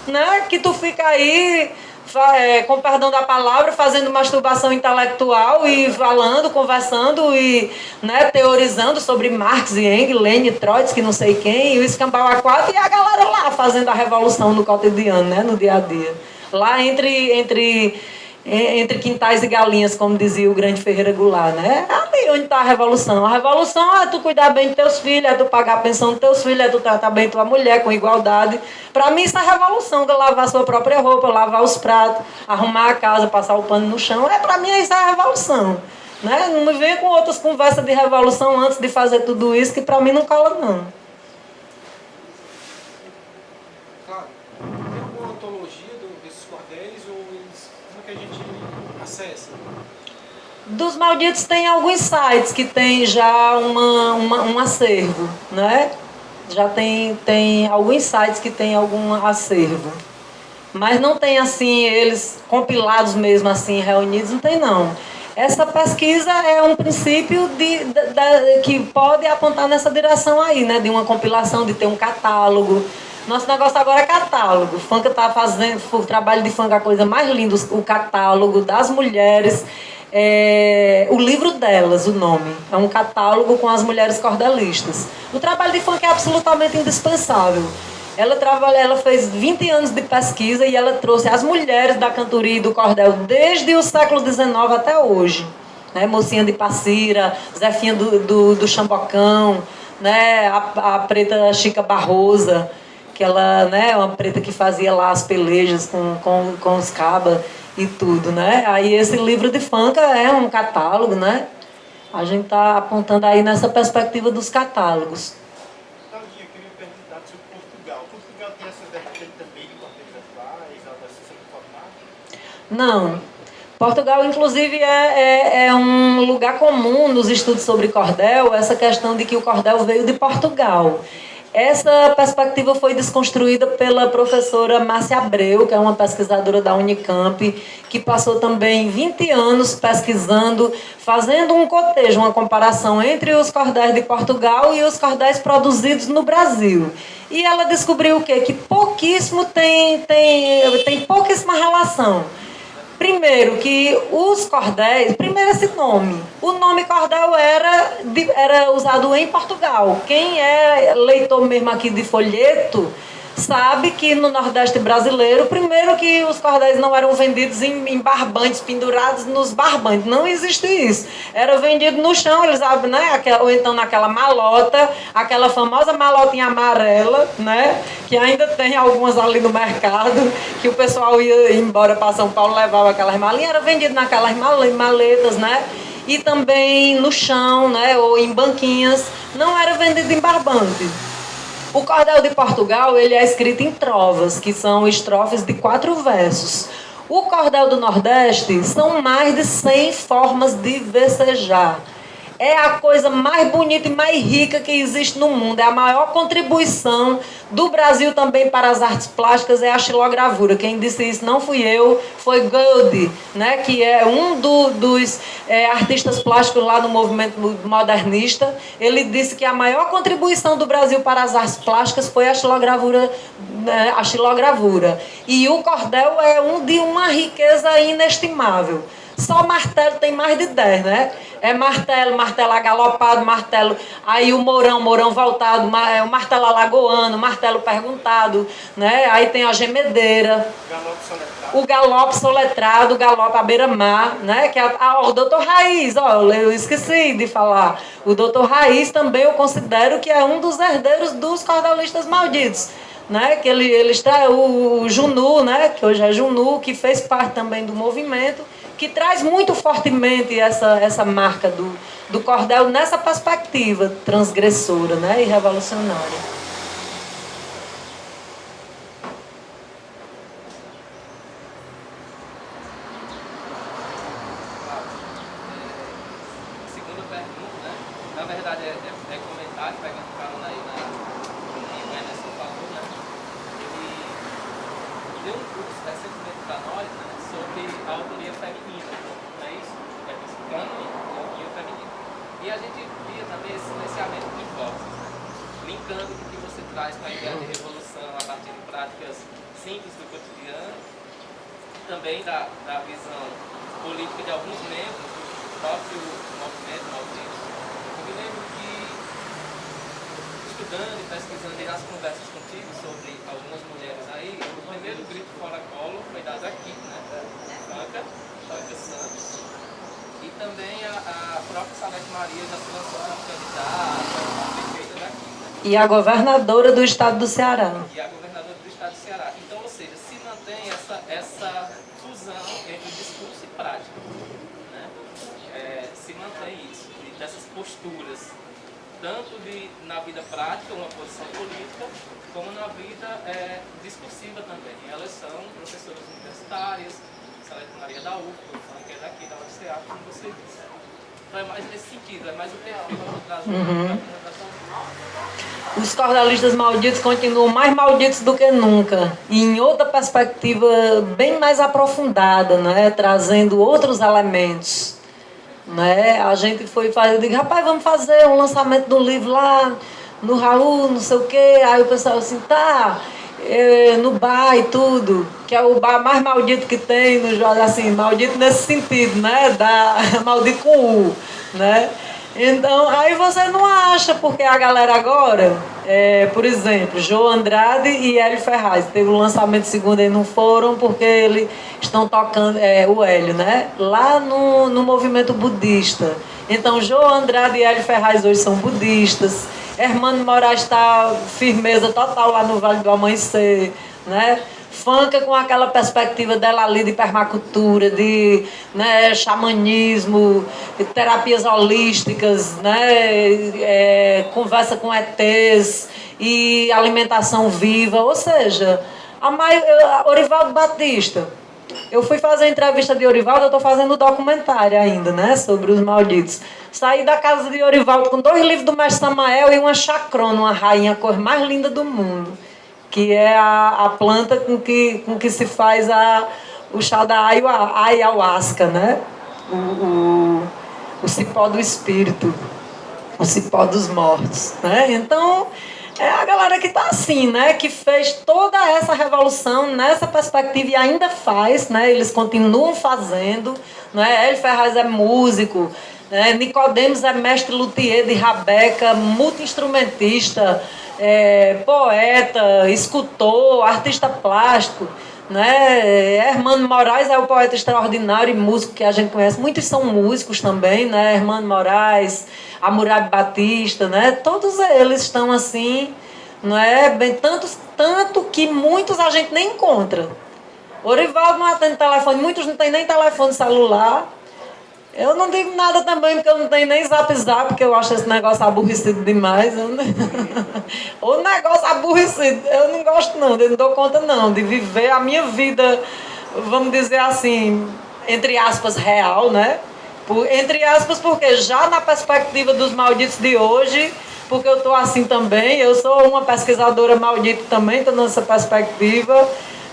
Né? Que tu fica aí, com perdão da palavra, fazendo masturbação intelectual e falando, conversando e, né, teorizando sobre Marx e Engels, Lenin, Trotsky, não sei quem, e o escambau a quatro, e a galera lá fazendo a revolução no cotidiano, né, no dia a dia. Lá entre quintais e galinhas, como dizia o grande Ferreira Goulart, né? É ali onde está a revolução. A revolução é tu cuidar bem de teus filhos, é tu pagar a pensão dos teus filhos, é tu tratar bem tua mulher com igualdade. Para mim isso é revolução, de lavar sua própria roupa, lavar os pratos, arrumar a casa, passar o pano no chão. Para mim isso é revolução. Né? Não me venha com outras conversas de revolução antes de fazer tudo isso, que para mim não cola não. Claro. Tem alguma antologia desses cordéis ou como é que a gente acessa? Dos malditos tem alguns sites que tem já um acervo, né? Já tem alguns sites que tem algum acervo. Mas não tem assim, eles compilados mesmo assim, reunidos, não tem não. Essa pesquisa é um princípio que pode apontar nessa direção aí, né? De uma compilação, de ter um catálogo. Nosso negócio agora é catálogo. O Funk está fazendo, o trabalho de Funk é a coisa mais linda, o catálogo das mulheres. O livro delas, o nome. É um catálogo com as mulheres cordelistas. O trabalho de Funk é absolutamente indispensável. Ela fez 20 anos de pesquisa e ela trouxe as mulheres da cantoria e do cordel desde o século XIX até hoje. Né? Mocinha de Passira, Zefinha do Chambocão, né? a preta Chica Barrosa, que ela, né, uma preta que fazia lá as pelejas com os cabas e tudo, né? Aí esse livro de Funk é um catálogo, né? A gente está apontando aí nessa perspectiva dos catálogos. Eu queria perguntar sobre Portugal. Portugal tem essa vertente também de cordéis atuais, algo assim, sobre formato? Não. Portugal, inclusive, é um lugar comum nos estudos sobre cordel, essa questão de que o cordel veio de Portugal. Essa perspectiva foi desconstruída pela professora Márcia Abreu, que é uma pesquisadora da Unicamp, que passou também 20 anos pesquisando, fazendo um cotejo, uma comparação entre os cordéis de Portugal e os cordéis produzidos no Brasil. E ela descobriu o quê? Que pouquíssimo tem pouquíssima relação. Primeiro, que os cordéis... Primeiro, esse nome. O nome cordel era usado em Portugal. Quem é leitor mesmo aqui de folheto sabe que no Nordeste brasileiro, primeiro que os cordéis não eram vendidos em barbantes, pendurados nos barbantes. Não existe isso. Era vendido no chão, eles abrem, né? Ou então naquela malota, aquela famosa malotinha amarela, né? Que ainda tem algumas ali no mercado, que o pessoal ia embora para São Paulo, levava aquelas malinhas, era vendido naquelas maletas, né? E também no chão, né? Ou em banquinhas, não era vendido em barbante. O cordel de Portugal, ele é escrito em trovas, que são estrofes de 4 versos. O cordel do Nordeste são mais de 100 formas de versejar. É a coisa mais bonita e mais rica que existe no mundo. É a maior contribuição do Brasil também para as artes plásticas, é a xilogravura. Quem disse isso não fui eu, foi Goethe, né, que é um dos artistas plásticos lá no movimento modernista. Ele disse que a maior contribuição do Brasil para as artes plásticas foi a xilogravura. E o cordel é de uma riqueza inestimável. Só martelo tem mais de 10, né? É martelo agalopado, martelo... Aí o mourão voltado, o martelo alagoano, martelo perguntado, né? Aí tem a gemedeira. O galope soletrado, o galope à beira-mar, né? Que o doutor Raiz, eu esqueci de falar. O doutor Raiz também eu considero que é um dos herdeiros dos cordelistas malditos. Né, que ele está o Junu, né, que hoje é Junu, que fez parte também do movimento, que traz muito fortemente essa marca do cordel nessa perspectiva transgressora, né, e revolucionária. Segunda pergunta, né? Na verdade é comentário, pegando carona aí na que o Emerson falou, né? Ele deu um curso recentemente para nós, né, sobre a autoria feminina, não é isso? É explicando a autoria feminina. E a gente via também esse silenciamento de vozes, né? Linkando o que você traz com a ideia de revolução a partir de práticas simples do cotidiano, e também da visão política de alguns membros do próprio movimento maldito. Eu me lembro que, estudando e pesquisando e nas conversas contigo sobre algumas mulheres aí, o primeiro grito fora colo foi dado aqui, né? Franca Santos. E também a própria Salete Maria já se lançou como candidata, prefeita daqui, né? E a governadora do estado do Ceará. E a governadora do estado do Ceará. Então, ou seja, se mantém essa fusão entre discurso e prática, né? Se mantém isso, dessas posturas, tanto na vida prática, uma posição política, como na vida discursiva também. Elas são professoras universitárias, Salete Maria da UFBA, que é daqui da UFCA, como você disse. Então é mais nesse sentido, é mais o perfil que traz uma apresentação. Os cordelistas malditos continuam mais malditos do que nunca, e em outra perspectiva bem mais aprofundada, né? Trazendo outros elementos. Né? A gente foi fazer, eu digo, rapaz, vamos fazer um lançamento do livro lá no Raul, não sei o quê. Aí o pessoal assim, tá, no bar e tudo, que é o bar mais maldito que tem, assim, maldito nesse sentido, né? Maldito com U, né? Então, aí você não acha, porque a galera agora, por exemplo, João Andrade e Hélio Ferraz, teve o lançamento segundo, eles não foram porque eles estão tocando, o Hélio, né? Lá no movimento budista. Então, João Andrade e Hélio Ferraz hoje são budistas. Hermano Moraes está firmeza total lá no Vale do Amanhecer, né? Fanca com aquela perspectiva dela ali de permacultura, de, né, xamanismo, terapias holísticas, né, conversa com ETs e alimentação viva. Ou seja, Orivaldo Batista, Eu fui fazer a entrevista de Orivaldo, eu estou fazendo documentário ainda, né? Sobre os malditos. Saí da casa de Orivaldo com 2 livros do Mestre Samael e uma chacrona, uma rainha, a cor mais linda do mundo. Que é a planta com que se faz o chá da ayahuasca, né? O cipó do espírito, o cipó dos mortos, né? Então, é a galera que está assim, né? Que fez toda essa revolução nessa perspectiva e ainda faz, né? Eles continuam fazendo, né? Hélio Ferraz é músico, né? Nicodemos é mestre luthier de rabeca, multi-instrumentista, poeta, escultor, artista plástico, né? Hermano Moraes é o poeta extraordinário e músico que a gente conhece. Muitos são músicos também, né? Hermano Moraes, Hammurabi Batista, né? Todos eles estão assim, não é? Bem, tanto que muitos a gente nem encontra. Orivaldo não atende telefone, muitos não têm nem telefone celular. Eu não digo nada também, porque eu não tenho nem zap, porque eu acho esse negócio aborrecido demais. O negócio aborrecido, eu não gosto não, eu não dou conta não, de viver a minha vida, vamos dizer assim, entre aspas, real, né? Entre aspas, porque já na perspectiva dos malditos de hoje, porque eu estou assim também, eu sou uma pesquisadora maldita também, estou nessa perspectiva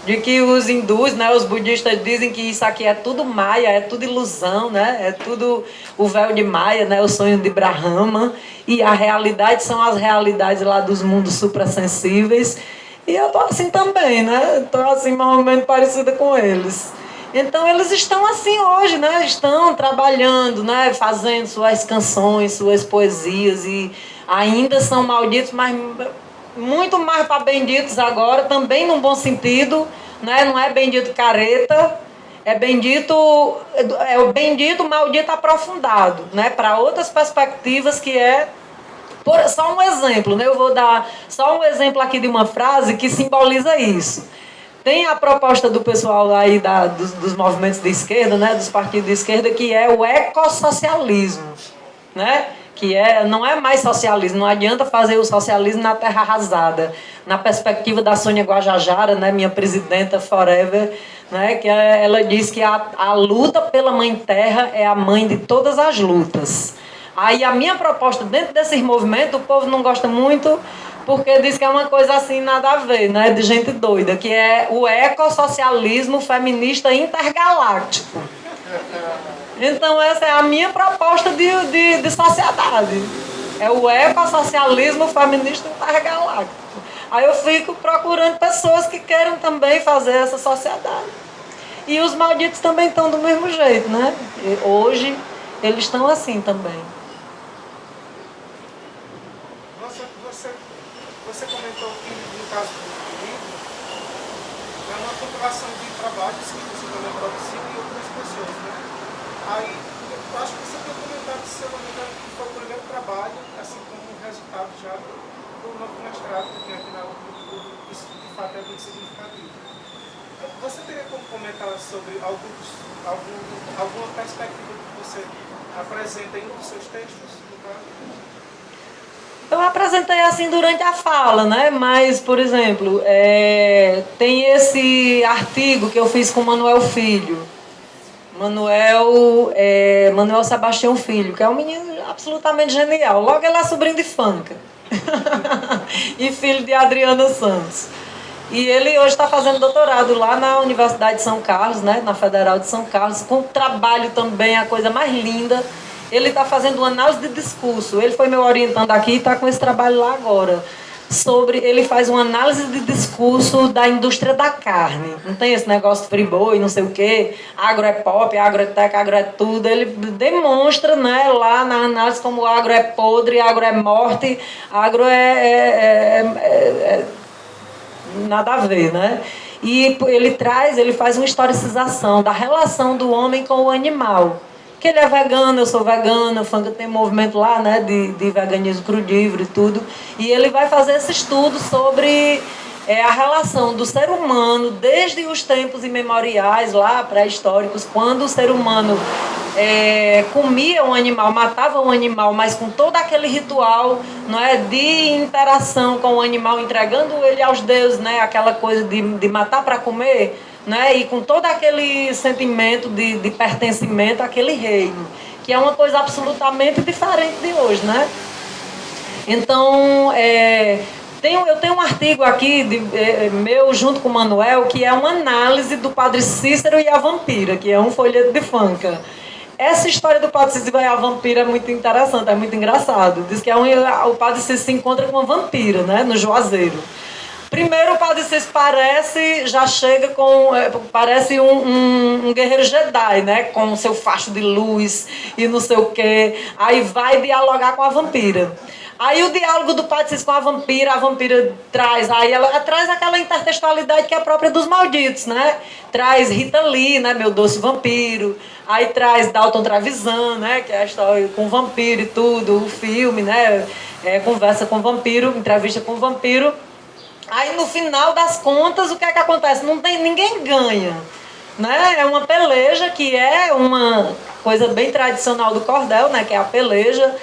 de que os hindus, né, os budistas dizem que isso aqui é tudo maia, é tudo ilusão, né? É tudo o véu de Maia, né, o sonho de Brahma, e a realidade são as realidades lá dos mundos suprassensíveis. E eu estou assim também, né? Estou assim mais ou menos parecida com eles. Então eles estão assim hoje, né? Estão trabalhando, né? Fazendo suas canções, suas poesias, e ainda são malditos, mas muito mais para benditos agora, também num bom sentido, né? Não é bendito careta, é o bendito maldito aprofundado, né? Para outras perspectivas, que é só um exemplo, né? Eu vou dar só um exemplo aqui de uma frase que simboliza isso. Tem a proposta do pessoal aí dos movimentos de esquerda, né? Dos partidos de esquerda, que é o ecossocialismo, né? Que não é mais socialismo, não adianta fazer o socialismo na terra arrasada. Na perspectiva da Sônia Guajajara, né, minha presidenta forever, né, que ela diz que a luta pela mãe terra é a mãe de todas as lutas. Aí a minha proposta dentro desses movimentos, o povo não gosta muito, porque diz que é uma coisa assim, nada a ver, né, de gente doida, que é o ecossocialismo feminista intergaláctico. Então essa é a minha proposta de sociedade. É o ecossocialismo feminista intergaláctico. Aí eu fico procurando pessoas que queiram também fazer essa sociedade. E os malditos também estão do mesmo jeito, né? E hoje eles estão assim também. Você comentou que no caso do livro é uma compilação de trabalhos que você também produziu e outras pessoas, né? Aí, eu acho que você tem comentado, se eu não me engano, que foi o primeiro trabalho, assim como um resultado já do novo mestrado que tem aqui na UFBA, isso de fato é muito significativo. Você teria como comentar sobre alguma perspectiva que você apresenta em um dos seus textos, no caso? Eu apresentei assim durante a fala, né? Mas, por exemplo, tem esse artigo que eu fiz com o Manuel Filho. Manuel Sebastião Filho, que é um menino absolutamente genial. Logo ele é sobrinho de Fanca. E filho de Adriana Santos. E ele hoje está fazendo doutorado lá na Universidade de São Carlos, né? Na Federal de São Carlos, com trabalho também, a coisa mais linda. Ele está fazendo uma análise de discurso. Ele foi meu orientando aqui e está com esse trabalho lá agora. Ele faz uma análise de discurso da indústria da carne. Não tem esse negócio de friboi, não sei o quê. Agro é pop, agro é tech, agro é tudo. Ele demonstra, né, lá na análise como agro é podre, agro é morte, agro é nada a ver, né? E ele faz uma historicização da relação do homem com o animal. Que ele é vegano, eu sou vegana, o Fanca tem movimento lá, né, de veganismo crudívoro e tudo. E ele vai fazer esse estudo sobre a relação do ser humano desde os tempos imemoriais, lá pré-históricos, quando o ser humano comia um animal, matava um animal, mas com todo aquele ritual, não é, de interação com o animal, entregando ele aos deuses, né, aquela coisa de matar para comer. né? E com todo aquele sentimento de pertencimento àquele reino, que é uma coisa absolutamente diferente de hoje, né? Então, eu tenho um artigo aqui meu junto com o Manuel, que é uma análise do Padre Cícero e a Vampira, que é um folheto de Fanca. Essa história do Padre Cícero e a Vampira é muito interessante, é muito engraçado. Diz que o Padre Cícero se encontra com uma vampira, né, no Juazeiro. Primeiro, o Padre Cícero parece um guerreiro Jedi, né, com seu facho de luz e não sei o quê. Aí vai dialogar com a vampira. Aí o diálogo do Padre Cícero com a vampira traz, aí ela traz aquela intertextualidade que é própria dos malditos, né? Traz Rita Lee, né, Meu Doce Vampiro. Aí traz Dalton Trevisan, né, que é a história com o vampiro e tudo, o filme, né, conversa com o vampiro, entrevista com o vampiro. Aí no final das contas, o que é que acontece? Ninguém ganha, né? É uma peleja, que é uma coisa bem tradicional do cordel, né? Que é a peleja,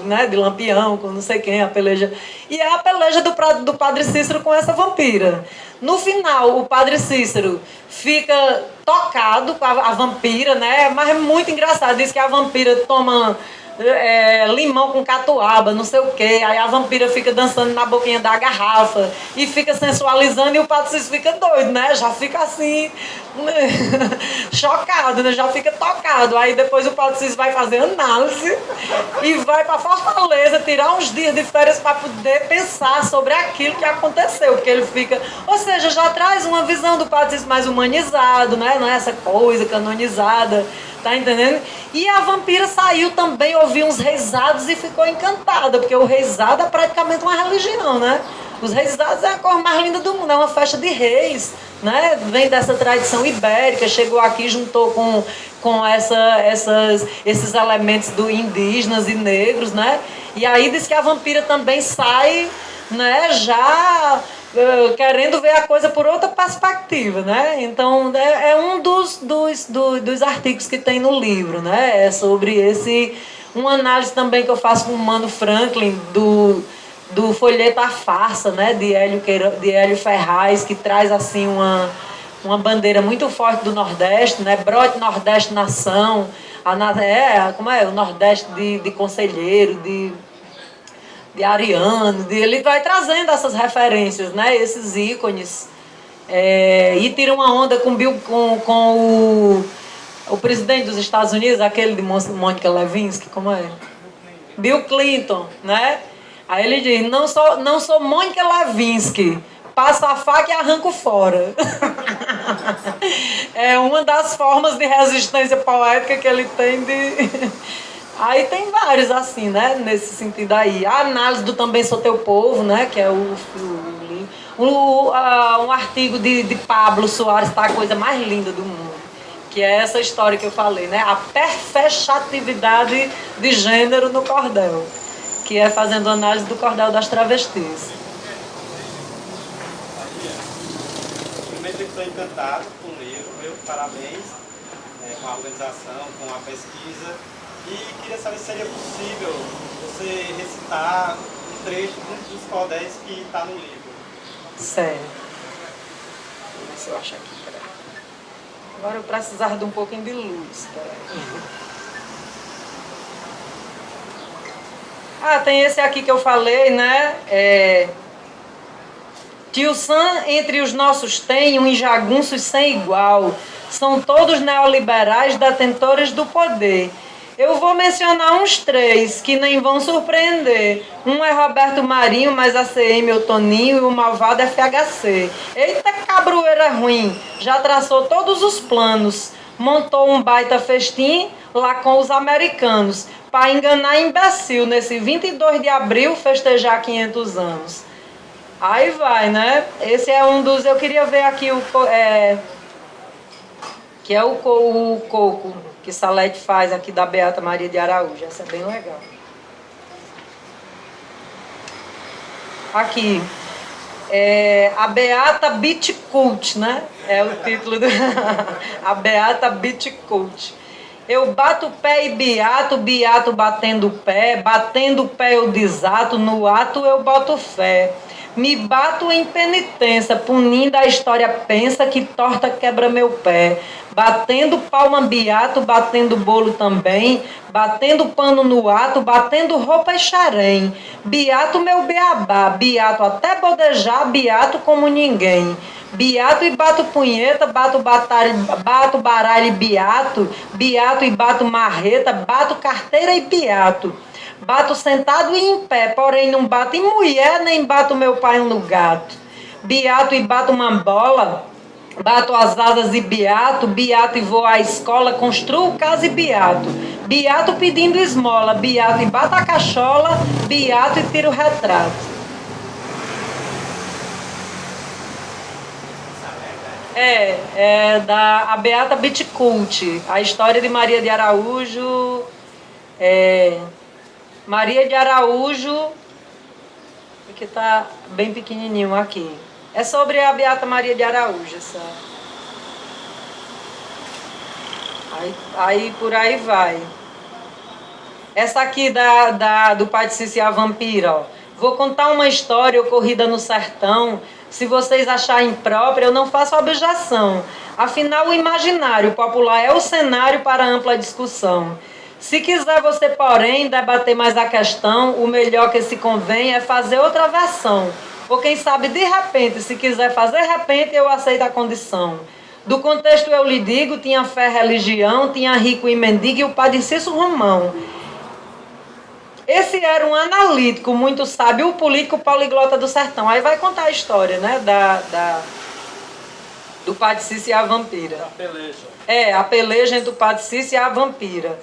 né? De Lampião, com não sei quem, a peleja. E é a peleja do Padre Cícero com essa vampira. No final, o Padre Cícero fica tocado com a vampira, né? Mas é muito engraçado. Diz que a vampira toma limão com catuaba, não sei o quê. Aí a vampira fica dançando na boquinha da garrafa e fica sensualizando, e o Padre Cícero fica doido, né? Já fica assim, chocado, né? Já fica tocado. Aí depois o Padre Cícero vai fazer análise e vai para Fortaleza tirar uns dias de férias para poder pensar sobre aquilo que aconteceu, porque ele fica, ou seja, já traz uma visão do Padre Cícero mais humanizado, né? Não é essa coisa canonizada. Tá entendendo? E a vampira saiu também, ouviu uns reisados e ficou encantada, porque o reisado é praticamente uma religião, né? Os reisados é a cor mais linda do mundo, é uma festa de reis, né? Vem dessa tradição ibérica, chegou aqui, juntou com esses elementos indígenas e negros, né? E aí diz que a vampira também sai, né? Já querendo ver a coisa por outra perspectiva, né? Então, é um dos artigos que tem no livro, né? É sobre uma análise também que eu faço com o Mano Franklin, do folheto A Farsa, né? De Hélio Ferraz, que traz, assim, uma bandeira muito forte do Nordeste, né? Brote Nordeste Nação, o Nordeste de Conselheiro, de Ariano, ele vai trazendo essas referências, né? Esses ícones. E tira uma onda com o presidente dos Estados Unidos, aquele de Mônica Lewinsky, como é? Bill Clinton, né? Aí ele diz, não sou Mônica Lewinsky, passa a faca e arranco fora. É uma das formas de resistência poética que ele tem de... Aí tem vários assim, né? Nesse sentido aí. A análise do Também Sou Teu Povo, né? Que é um artigo de Pablo Soares, tá? A coisa mais linda do mundo. Que é essa história que eu falei, né? A perfechatividade de gênero no cordel. Que é fazendo análise do cordel das travestis. Primeiro, eu estou encantado com o livro, parabéns com a organização, com a pesquisa. E queria saber se seria possível você recitar um trecho dos cordéis que está no livro. Sério. Vamos ver se eu acho aqui, peraí. Agora eu precisava de um pouquinho de luz, peraí. Tem esse aqui que eu falei, né? Tio Sam entre os nossos tem um jagunços sem igual. São todos neoliberais detentores do poder. Eu vou mencionar uns 3 que nem vão surpreender. Um é Roberto Marinho, mas a CM é o Toninho, e o malvado é FHC. Eita cabroeira ruim, já traçou todos os planos. Montou um baita festim lá com os americanos, para enganar imbecil nesse 22 de abril festejar 500 anos. Aí vai, né? Esse é um dos... Eu queria ver aqui que é o coco que Salete faz aqui da Beata Maria de Araújo. Essa é bem legal. Aqui. A Beata Beat Cult, né? É o título do... A Beata Beat Cult. Eu bato o pé e beato batendo o pé eu desato, no ato eu boto fé. Me bato em penitência, punindo a história pensa que torta quebra meu pé. Batendo palma beato, batendo bolo também, batendo pano no ato, batendo roupa e xarém. Beato meu beabá, beato até bodejar, beato como ninguém. Beato e bato punheta, bato baralho e beato, beato e bato marreta, bato carteira e beato. Bato sentado e em pé, porém não bato em mulher, nem bato meu pai no gato. Beato e bato uma bola, bato as asas e beato, beato e vou à escola, construo casa e beato. Beato pedindo esmola, beato e bato a cachola, beato e tiro o retrato. É da a Beata Bitcult, a história de Maria de Araújo. Maria de Araújo, que está bem pequenininho aqui. É sobre a Beata Maria de Araújo, essa. Aí por aí vai. Essa aqui do Pai de Cici a Vampira, ó. Vou contar uma história ocorrida no sertão. Se vocês acharem própria, eu não faço objeção. Afinal, o imaginário popular é o cenário para ampla discussão. Se quiser você, porém, debater mais a questão, o melhor que se convém é fazer outra versão. Ou quem sabe, de repente, se quiser fazer de repente, eu aceito a condição. Do contexto eu lhe digo, tinha fé, religião, tinha rico e mendigo e o padre Cício Romão. Esse era um analítico muito sábio, o político poliglota do sertão. Aí vai contar a história, né, do Padre Cício e a Vampira. A peleja. A peleja entre o Padre Cício e a Vampira.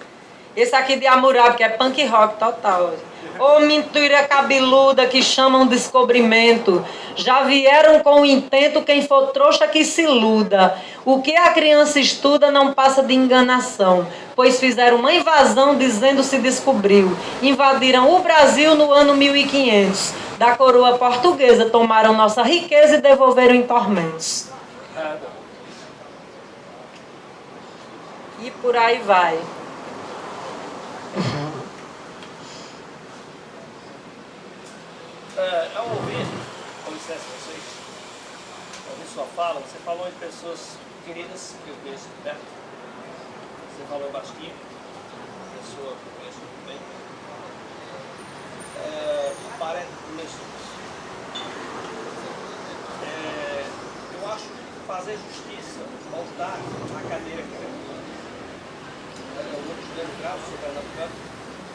Esse aqui de Hammurabi, que é punk rock total. Ô mentira cabeluda que chamam descobrimento. Já vieram com o intento, quem for trouxa que se iluda. O que a criança estuda não passa de enganação, pois fizeram uma invasão dizendo se descobriu. Invadiram o Brasil no ano 1500. Da coroa portuguesa tomaram nossa riqueza e devolveram em tormentos. E por aí vai. Ao ouvir, com licença vocês, ao ouvir sua fala, você falou em pessoas queridas que eu conheço de perto. Você falou em Bastinho, pessoa que eu conheço muito bem. Um parente do meu filho. Eu acho que fazer justiça, voltar à cadeira que eu estudei no Crato, sou pernambucano,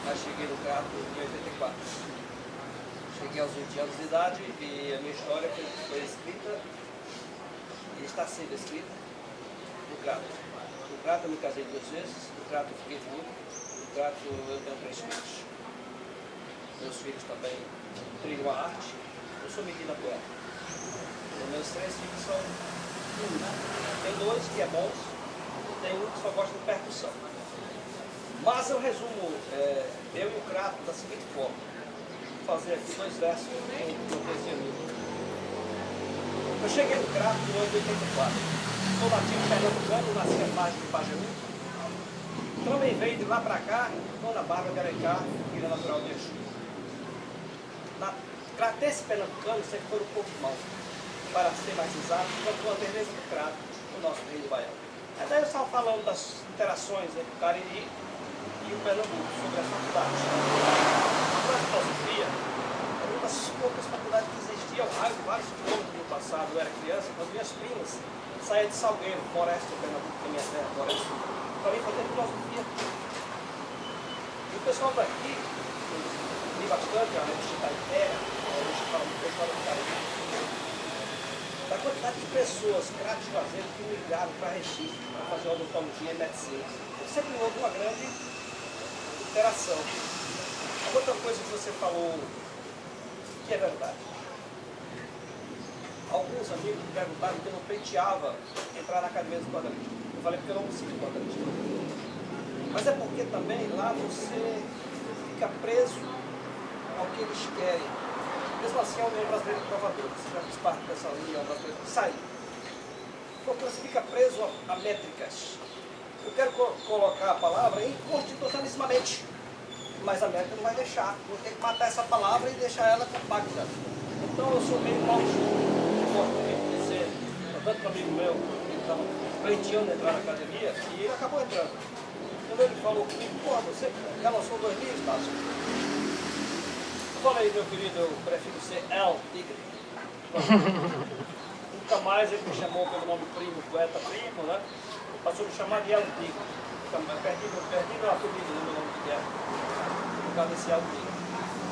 mas cheguei no Crato em 84. Cheguei aos 20 anos de idade e a minha história foi escrita e está sendo escrita no Crato. No Crato eu me casei 2 vezes, no Crato eu fiquei viúvo, no Crato eu tenho 3 filhos. Meus filhos também trilham a arte, eu sou menina poeta. Os meus 3 filhos são músicos. Tem 2 que é bons, tem um que só gosta de percussão. Mas eu resumo eu e o Crato da seguinte forma. Vou fazer aqui 2 versos do poesia minha. Eu cheguei no Crato no ano de 84. Sou nativo pernambucano, nasci à margem de Pajeú. Também veio de lá para cá, Dona Bárbara de Alencar, filha natural de Exu. Na cratense pernambucano sempre foi um pouco mal, para ser mais exato, quanto a beleza do Crato, o nosso rei do Baião. Aí daí eu estava falando das interações entre o Cariri e o Pernambuco, sobre as faculdades. A filosofia era uma das poucas faculdades que existia ao raio de vários quilômetros no passado. Eu era criança, quando minhas primas saíam de Salgueiro, Floresta, Pernambuco, que é minha terra, Floresta, para mim fazer filosofia. E o pessoal daqui, li bastante, a gente está em terra, a gente fala muito pessoal do Cariri, da quantidade de pessoas, cratos fazendo, que migraram para Recife, para fazer odontologia e medicina. Sempre houve uma grande interação. Outra coisa que você falou que é verdade. Alguns amigos me perguntaram que eu não pleiteava entrar na academia do quadrista. Eu falei porque eu não me sinto quadrista. Mas é porque também lá você fica preso ao que eles querem. Mesmo assim, é o União Brasileira de Provadores. Você já fez parte dessa União Brasileira. Sai. Porque você fica preso a métricas. Eu quero colocar a palavra inconstitucionalissimamente. Mas a métrica não vai deixar. Vou ter que matar essa palavra e deixar ela compacta. Então eu sou meio mal tanto um amigo meu, ele estava pleiteando entrar na academia, e ele acabou entrando. Quando ele falou comigo, pô, você já lançou 2 livros, Tássio? Eu falei, meu querido, eu prefiro ser El Tigre. Nunca mais ele me chamou pelo nome primo, poeta primo, né? Passou a me chamar de El Tigre. Perdi meu apelido, meu nome de guerra. Por causa desse El Tigre.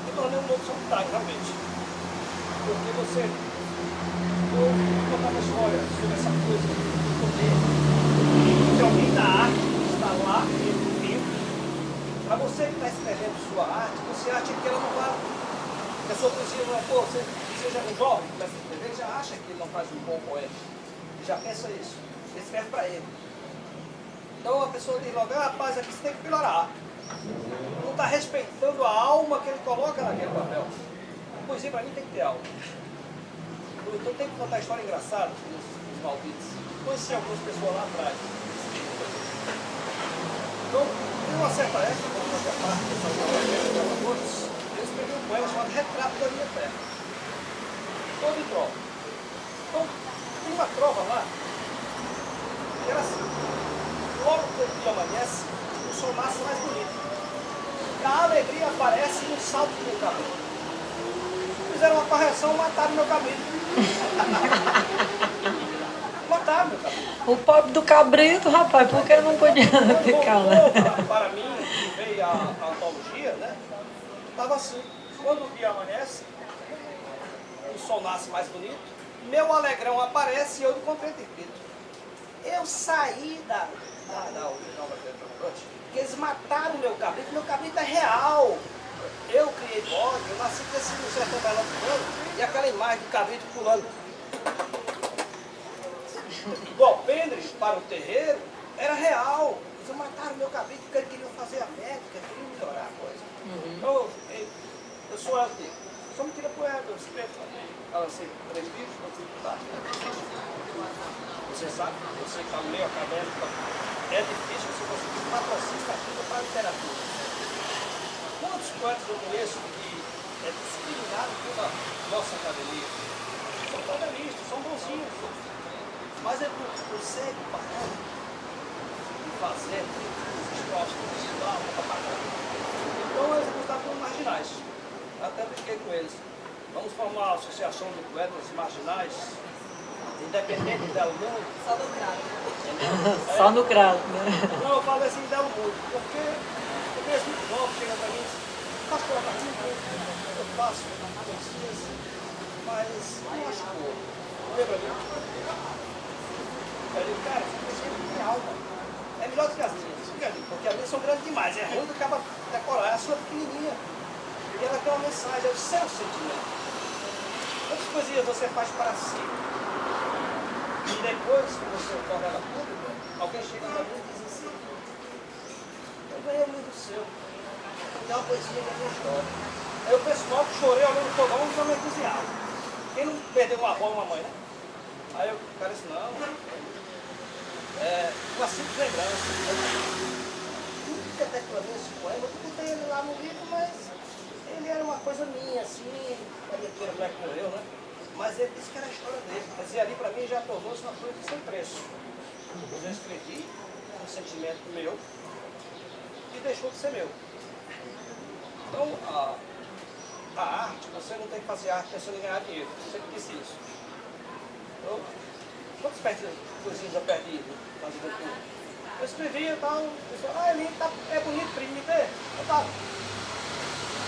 Eu tornei um novo solitário, realmente. Porque você... Eu contar uma história sobre essa coisa do poder. Se alguém da arte está lá, dentro do livro, para você que está escrevendo sua arte, você acha que ela não vai. Que a sua poesia não é, pô, você seja um jovem que começa a escrever, ele já acha que ele não faz um bom poema. Ele já pensa isso. Ele escreve para ele. Então a pessoa diz logo, rapaz, aqui você tem que melhorar. Não está respeitando a alma que ele coloca naquele papel. A poesia para mim tem que ter alma. Então tem que contar história engraçada dos malditos. Conheci algumas pessoas lá atrás. Então, em uma certa época, quando eu fazia parte dessa gravadores, eu escrevi um poema chamado Retrato da Minha Terra. Todo em prova. Então, tem uma prova lá, que era assim. Logo que o dia amanhece, o sol nasce mais bonito. E a alegria aparece no salto do meu cabelo. Fizeram uma correção, mataram meu cabelo. Mataram meu cabelo. O pobre do cabrito, rapaz, por que não podia ficar lá? Para mim, que veio a antologia, né? Estava assim. Quando o dia amanhece, o sol nasce mais bonito, meu alegrão aparece e eu encontrei escrito. Eu saí da original porque eles mataram meu cabrito é real. Eu criei bode, eu nasci desse no sertão pernambucano e aquela imagem do cabrito pulando do alpendre para o terreiro era real. Eles mataram meu cabrito porque eles queriam fazer a médica, queriam melhorar a coisa. Então, eu sou assim, só me tira poeta, eu escrevo também. Eu lancei 3 livros, eu fui estudar. Você sabe, você que está no meio acadêmico, é difícil você conseguir patrocínio para a literatura. Quantos poetas eu conheço que é discriminado pela nossa academia? São cadernistas, são bonzinhos. Mas ele não consegue parar de fazer os estrofes do festival, então eles estão como marginais. Até brinquei com eles. Vamos formar uma associação de poetas marginais, independente dela mundo. Só no cravo. Só no cravo, né? Não, eu falo assim dela mundo, porque eu conheço muito novo, chega para mim e diz, faço poeta eu faço poesias, mas não acho boa. Lembra mim? Eu digo, cara, essa poesia não tem alma. É melhor do que as minhas, porque as minhas são grandes demais, é ruim do que acaba decorar, a sua pequenininha. E ela tem uma mensagem, é o seu sentimento. Quantas poesias você faz para si? E depois que você torna ela pública, alguém chega para mim e diz assim, eu ganhei muito do seu. É uma poesia da minha história. Aí eu penso logo que chorei olhando o fogão e já me entusiasmo. Quem não perdeu uma avó e uma mãe, né? Aí o cara disse, não, uma simples lembrança. Nunca declarei esse poema, eu botei ele lá no livro, mas ele era uma coisa minha, assim, a minha tia mulher que morreu, né? Mas ele disse que era a história dele. Mas ali para mim já tornou-se uma coisa sem preço. Eu escrevi um sentimento meu e deixou de ser meu. Então, a arte, você não tem que fazer arte pensando em ganhar dinheiro. Você sempre disse isso. Então, quantos coisinhas eu perdi na juventude? Eu escrevia e tal, o pessoal, Elinho, é bonito, primo, me dê. Eu tava.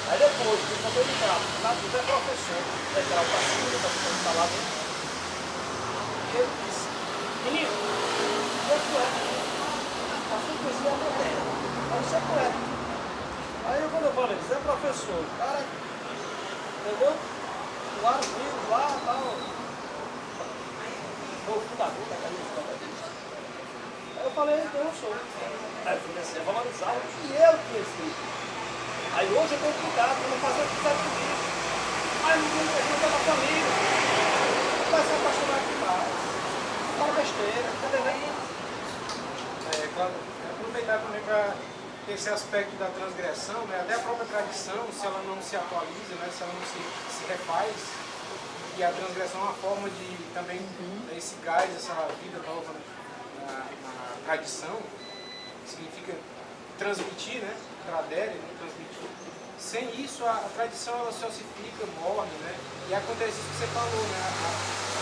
Aí depois, eu comprei de carro, na vida é professor, vai tirar o passinho, está instalado. E ele disse, menino, você é poeta. A sua poesia é moderna, mas você é poeta. Aí quando eu falei, você é professor, o cara, entendeu? Lá os livros, lá, tal. Foi o fundador da Academia de Poetas. Aí eu falei, então eu sou. Aí eu comecei a valorizar o que eu tinha escrito. Aí hoje eu tenho cuidado para não fazer amizade comigo. Aí ninguém pergunta da família. Vai se apaixonar demais. Fala besteira, tá entendendo? Claro, aproveitar também para esse aspecto da transgressão, né? Até a própria tradição, se ela não se atualiza, né? Se ela não se refaz, que a transgressão é uma forma de também dar esse gás, essa vida nova na tradição, significa transmitir, né? Tradere, né? Transmitir. Sem isso, a tradição ela só se fica, morre, né? E acontece isso que você falou, né?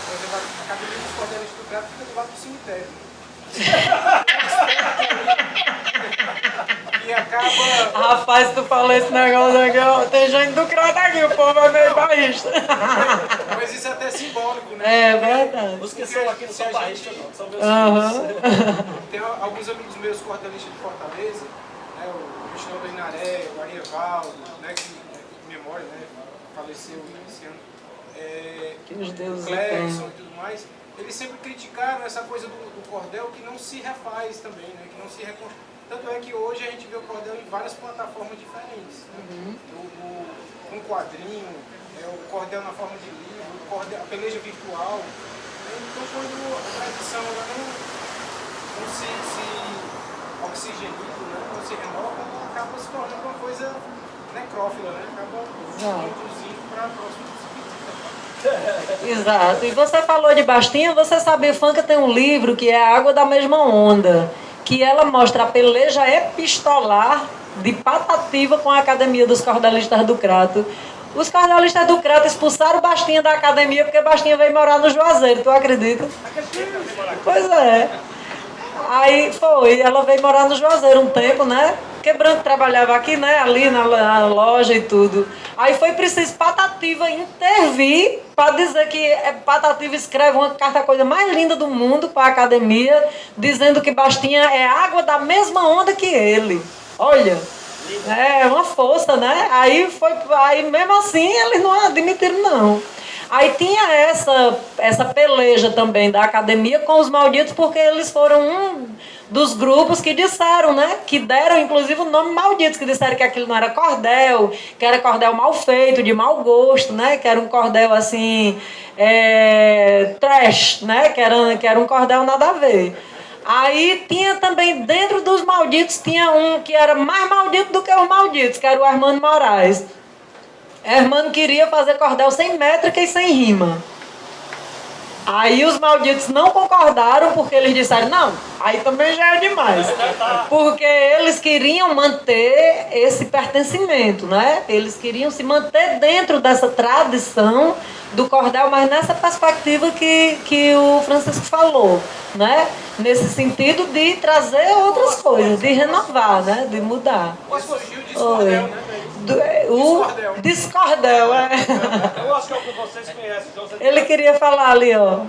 Por exemplo, a Academia dos Cordelistas do Crato fica do lado do cemitério. E acaba... Rapaz, tu falou esse negócio aqui, ó. Tem gente do Crato aqui, o povo é meio barrista. Mas isso é até simbólico, né? É verdade. Os que são aqui não são barristas, não, são meus filhos. Tem alguns amigos meus cordelistas de Fortaleza, né? O Cristiano do Inaré, o Arievaldo, né? Que memória, né? Faleceu esse ano. Que os deuses o Clérison tenham. e tudo mais. Eles sempre criticaram essa coisa do cordel que não se refaz também, né? Que não se reconstrói. Tanto é que hoje a gente vê o cordel em várias plataformas diferentes. Né? Um quadrinho, o cordel na forma de livro, a peleja virtual. Então quando a tradição ela não se oxigeniza, né? Não se renova, ela acaba se tornando uma coisa necrófila, né? Acaba reproduzindo para a próxima. Exato. E você falou de Bastinha, você sabe, Fanca tem um livro que é A Água da Mesma Onda, que ela mostra a peleja epistolar de Patativa com a Academia dos Cordelistas do Crato. Os cordelistas do Crato expulsaram Bastinha da academia porque Bastinha veio morar no Juazeiro, tu acredita? Pois é. Aí ela veio morar no Juazeiro um tempo, né? Porque Branco trabalhava aqui, né? Ali na loja e tudo. Aí foi preciso Patativa intervir para dizer que Patativa escreve uma carta, a coisa mais linda do mundo para a academia, dizendo que Bastinha é água da mesma onda que ele. Olha, é uma força, né? Aí mesmo assim eles não admitiram, não. Aí tinha essa peleja também da academia com os malditos, porque eles foram um dos grupos que disseram, né? Que deram, inclusive, o nome malditos, que disseram que aquilo não era cordel, que era cordel mal feito, de mau gosto, né? Que era um cordel, assim, trash, né? Que era um cordel nada a ver. Aí tinha também, dentro dos malditos, tinha um que era mais maldito do que os malditos, que era o Hermano Moraes. Hermano queria fazer cordel sem métrica e sem rima. Aí os malditos não concordaram, porque eles disseram, não, aí também já é demais. Porque eles queriam manter esse pertencimento, né? Eles queriam se manter dentro dessa tradição do cordel, mas nessa perspectiva que o Francisco falou, né? Nesse sentido de trazer outras coisas, de renovar, né? De mudar. Mas surgiu de cordel, né? O Discordel, é. Eu acho que alguns de vocês conhecem. Então Ele queria falar ali, ó.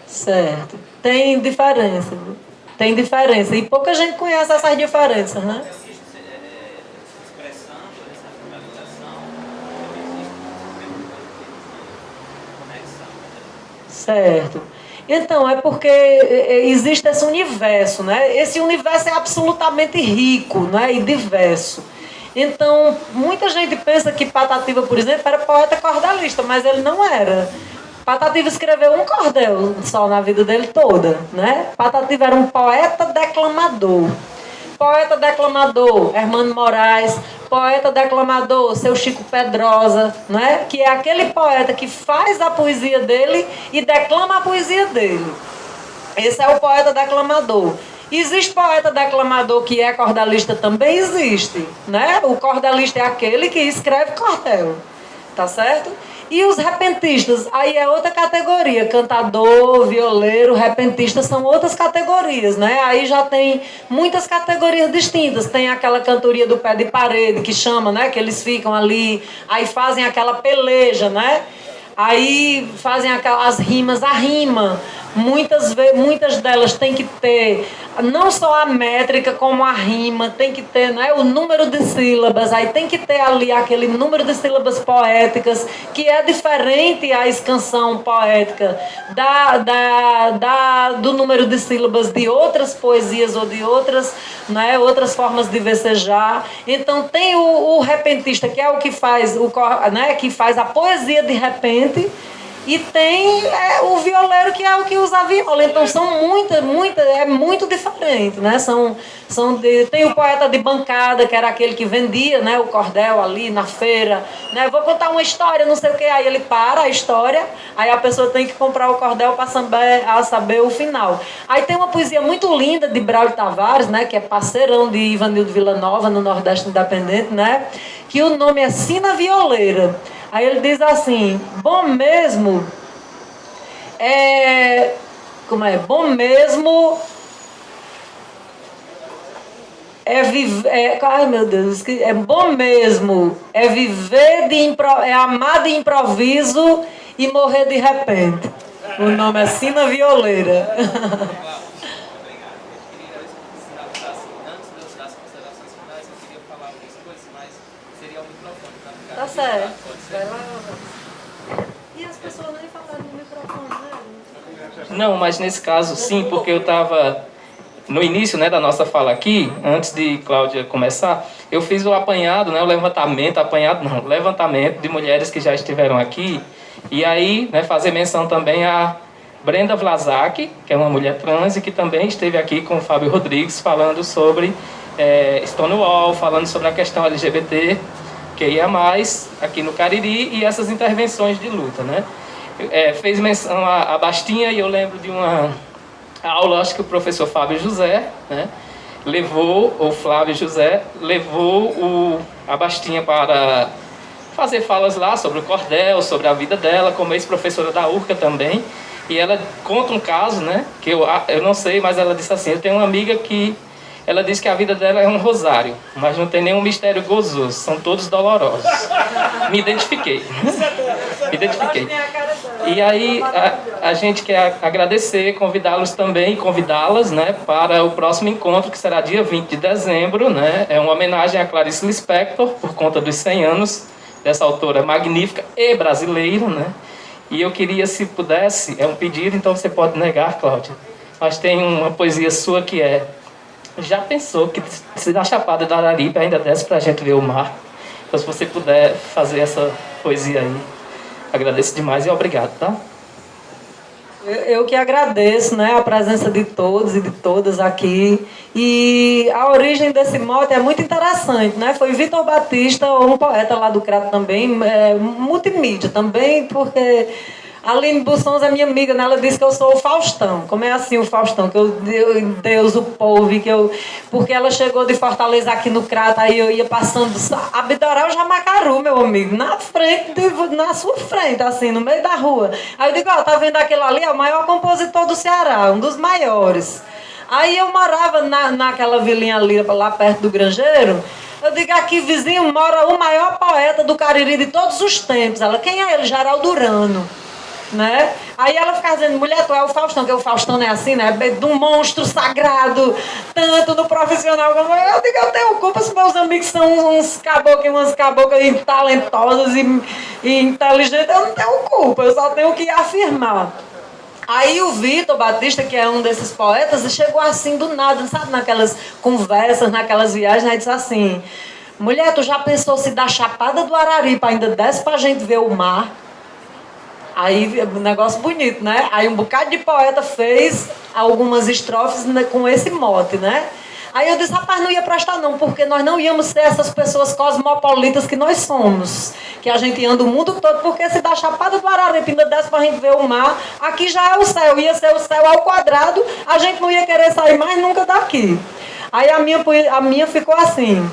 Certo. Tem diferença. Tem diferença. E pouca gente conhece essas diferenças, né? Certo. Então, é porque existe esse universo, né? Esse universo é absolutamente rico, né? E diverso. Então, muita gente pensa que Patativa, por exemplo, era poeta cordelista, mas ele não era. Patativa escreveu um cordel só na vida dele toda, né? Patativa era um poeta declamador. Poeta declamador, Hermano Moraes. Poeta declamador, seu Chico Pedrosa, né? Que é aquele poeta que faz a poesia dele e declama a poesia dele. Esse é o poeta declamador. Existe poeta declamador que é cordelista? Também existe, né? O cordelista é aquele que escreve cordel, tá certo? E os repentistas, aí é outra categoria. Cantador, violeiro, repentista são outras categorias, né? Aí já tem muitas categorias distintas. Tem aquela cantoria do pé de parede, que chama, né? Que eles ficam ali, aí fazem aquela peleja, né? Aí fazem as rimas, a rima. Muitas delas tem que ter não só a métrica, como a rima, tem que ter, né, o número de sílabas, aí tem que ter ali aquele número de sílabas poéticas, que é diferente a escansão poética do número de sílabas de outras poesias ou de outras, né, outras formas de vecejar. Então tem o repentista, que é o que faz, né, que faz a poesia de repente. E tem o violeiro que é o que usa a viola. Então são é muito diferente, né? Tem o poeta de bancada, que era aquele que vendia, né, o cordel ali na feira, né? Vou contar uma história, não sei o que, aí ele para a história, aí a pessoa tem que comprar o cordel para saber o final. Aí tem uma poesia muito linda de Braulio Tavares, né, que é parceirão de Ivanildo Villanova no Nordeste Independente, né, que o nome é Sina Violeira. Aí ele diz assim: bom mesmo é... Como é? Bom mesmo é viver... ai, meu Deus, é bom mesmo é viver é amar de improviso e morrer de repente. O nome é Sina Violeira. Obrigado. Eu queria finalizar assim, antes de eu dar as considerações finais, eu queria falar algumas coisas, mas seria o microfone para ficar. Tá certo. Pode ser? Vai lá. E as pessoas nem falaram no microfone, né? Não, mas nesse caso sim, porque eu estava no início, né, da nossa fala aqui, antes de Cláudia começar, eu fiz o apanhado, né, o levantamento de mulheres que já estiveram aqui, e aí, né, fazer menção também a Brenda Vlasak, que é uma mulher trans e que também esteve aqui com o Fábio Rodrigues falando sobre Stonewall, falando sobre a questão LGBT, que ia mais aqui no Cariri, e essas intervenções de luta, né. Fez menção a Bastinha, e eu lembro de uma aula, acho que o professor Flávio José, né, Flávio José levou a Bastinha para fazer falas lá sobre o cordel, sobre a vida dela, como ex-professora da URCA também, e ela conta um caso, né, que eu não sei, mas ela disse assim: eu tenho uma amiga que ela diz que a vida dela é um rosário, mas não tem nenhum mistério gozoso, são todos dolorosos. Me identifiquei. Me identifiquei. E aí a gente quer agradecer, convidá-los também, convidá-las, né, para o próximo encontro, que será dia 20 de dezembro, né? É uma homenagem a Clarice Lispector, por conta dos 100 anos dessa autora magnífica e brasileira, né? E eu queria, se pudesse, é um pedido, então você pode negar, Cláudia, mas tem uma poesia sua que é: já pensou que se da Chapada da Araripe ainda desce pra gente ver o mar? Então, se você puder fazer essa poesia aí, agradeço demais e obrigado, tá? Eu que agradeço, né, a presença de todos e de todas aqui. E a origem desse mote é muito interessante, né? Foi Vitor Batista, um poeta lá do Crato também, multimídia também, porque a Aline Bussons é minha amiga, né? Ela disse que eu sou o Faustão. Como é assim o Faustão? Que eu Deus, o povo, porque ela chegou de Fortaleza aqui no Crato, aí eu ia passando Abdoral Jamacaru, meu amigo, na sua frente, assim, no meio da rua. Aí eu digo: ó, tá vendo aquele ali? É o maior compositor do Ceará, um dos maiores. Aí eu morava naquela vilinha ali, lá perto do Grangeiro. Eu digo: aqui vizinho mora o maior poeta do Cariri de todos os tempos. Ela: quem é ele? Geraldo Urano. Né? Aí ela ficava dizendo: mulher, tu é o Faustão, que o Faustão não é assim, né? De um monstro sagrado, tanto no profissional como eu. Digo: eu tenho culpa se meus amigos são umas caboclas talentosas e inteligentes. Eu não tenho culpa, eu só tenho que afirmar. Aí o Vitor Batista, que é um desses poetas, chegou assim do nada, sabe, naquelas conversas, naquelas viagens, aí disse assim: mulher, tu já pensou se da Chapada do Araripe ainda desce pra gente ver o mar? Aí, um negócio bonito, né? Aí um bocado de poeta fez algumas estrofes, né, com esse mote, né? Aí eu disse: rapaz, não ia prestar não, porque nós não íamos ser essas pessoas cosmopolitas que nós somos, que a gente anda o mundo todo, porque se da Chapada do Araripe ainda desce pra gente ver o mar, aqui já é o céu, ia ser o céu ao quadrado, a gente não ia querer sair mais nunca daqui. Aí a minha ficou assim: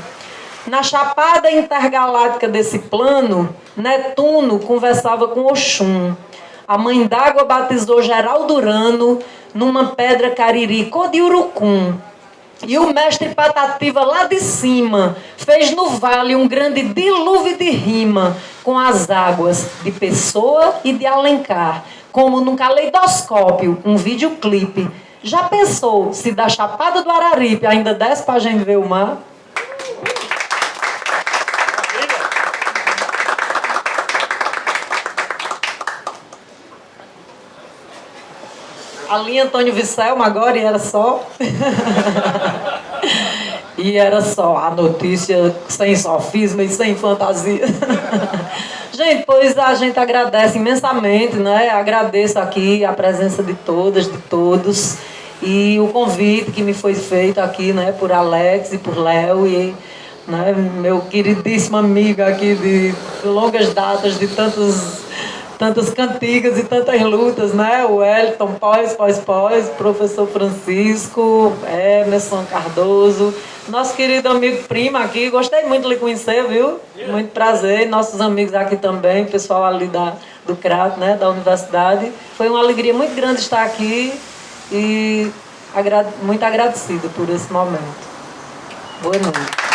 na chapada intergaláctica desse plano, Netuno conversava com Oxum. A mãe d'água batizou Geraldo Urano numa pedra cariri cor de urucum. E o mestre Patativa lá de cima fez no vale um grande dilúvio de rima com as águas de Pessoa e de Alencar, como num caleidoscópio, um videoclipe. Já pensou se da Chapada do Araripe ainda desce pra gente ver o mar? A linha Antônio Vicelma agora, e era só. E era só a notícia sem sofisma e sem fantasia. Gente, pois a gente agradece imensamente, né? Agradeço aqui a presença de todas, de todos, e o convite que me foi feito aqui, né, por Alex e por Léo, e né, meu queridíssimo amigo aqui de longas datas, de tantas cantigas e tantas lutas, né? O Wellington, pós, professor Francisco, Emerson Cardoso, nosso querido amigo Prima aqui, gostei muito de lhe conhecer, viu? Muito prazer, nossos amigos aqui também, pessoal ali do CRAT, né, da universidade. Foi uma alegria muito grande estar aqui e muito agradecido por esse momento. Boa noite.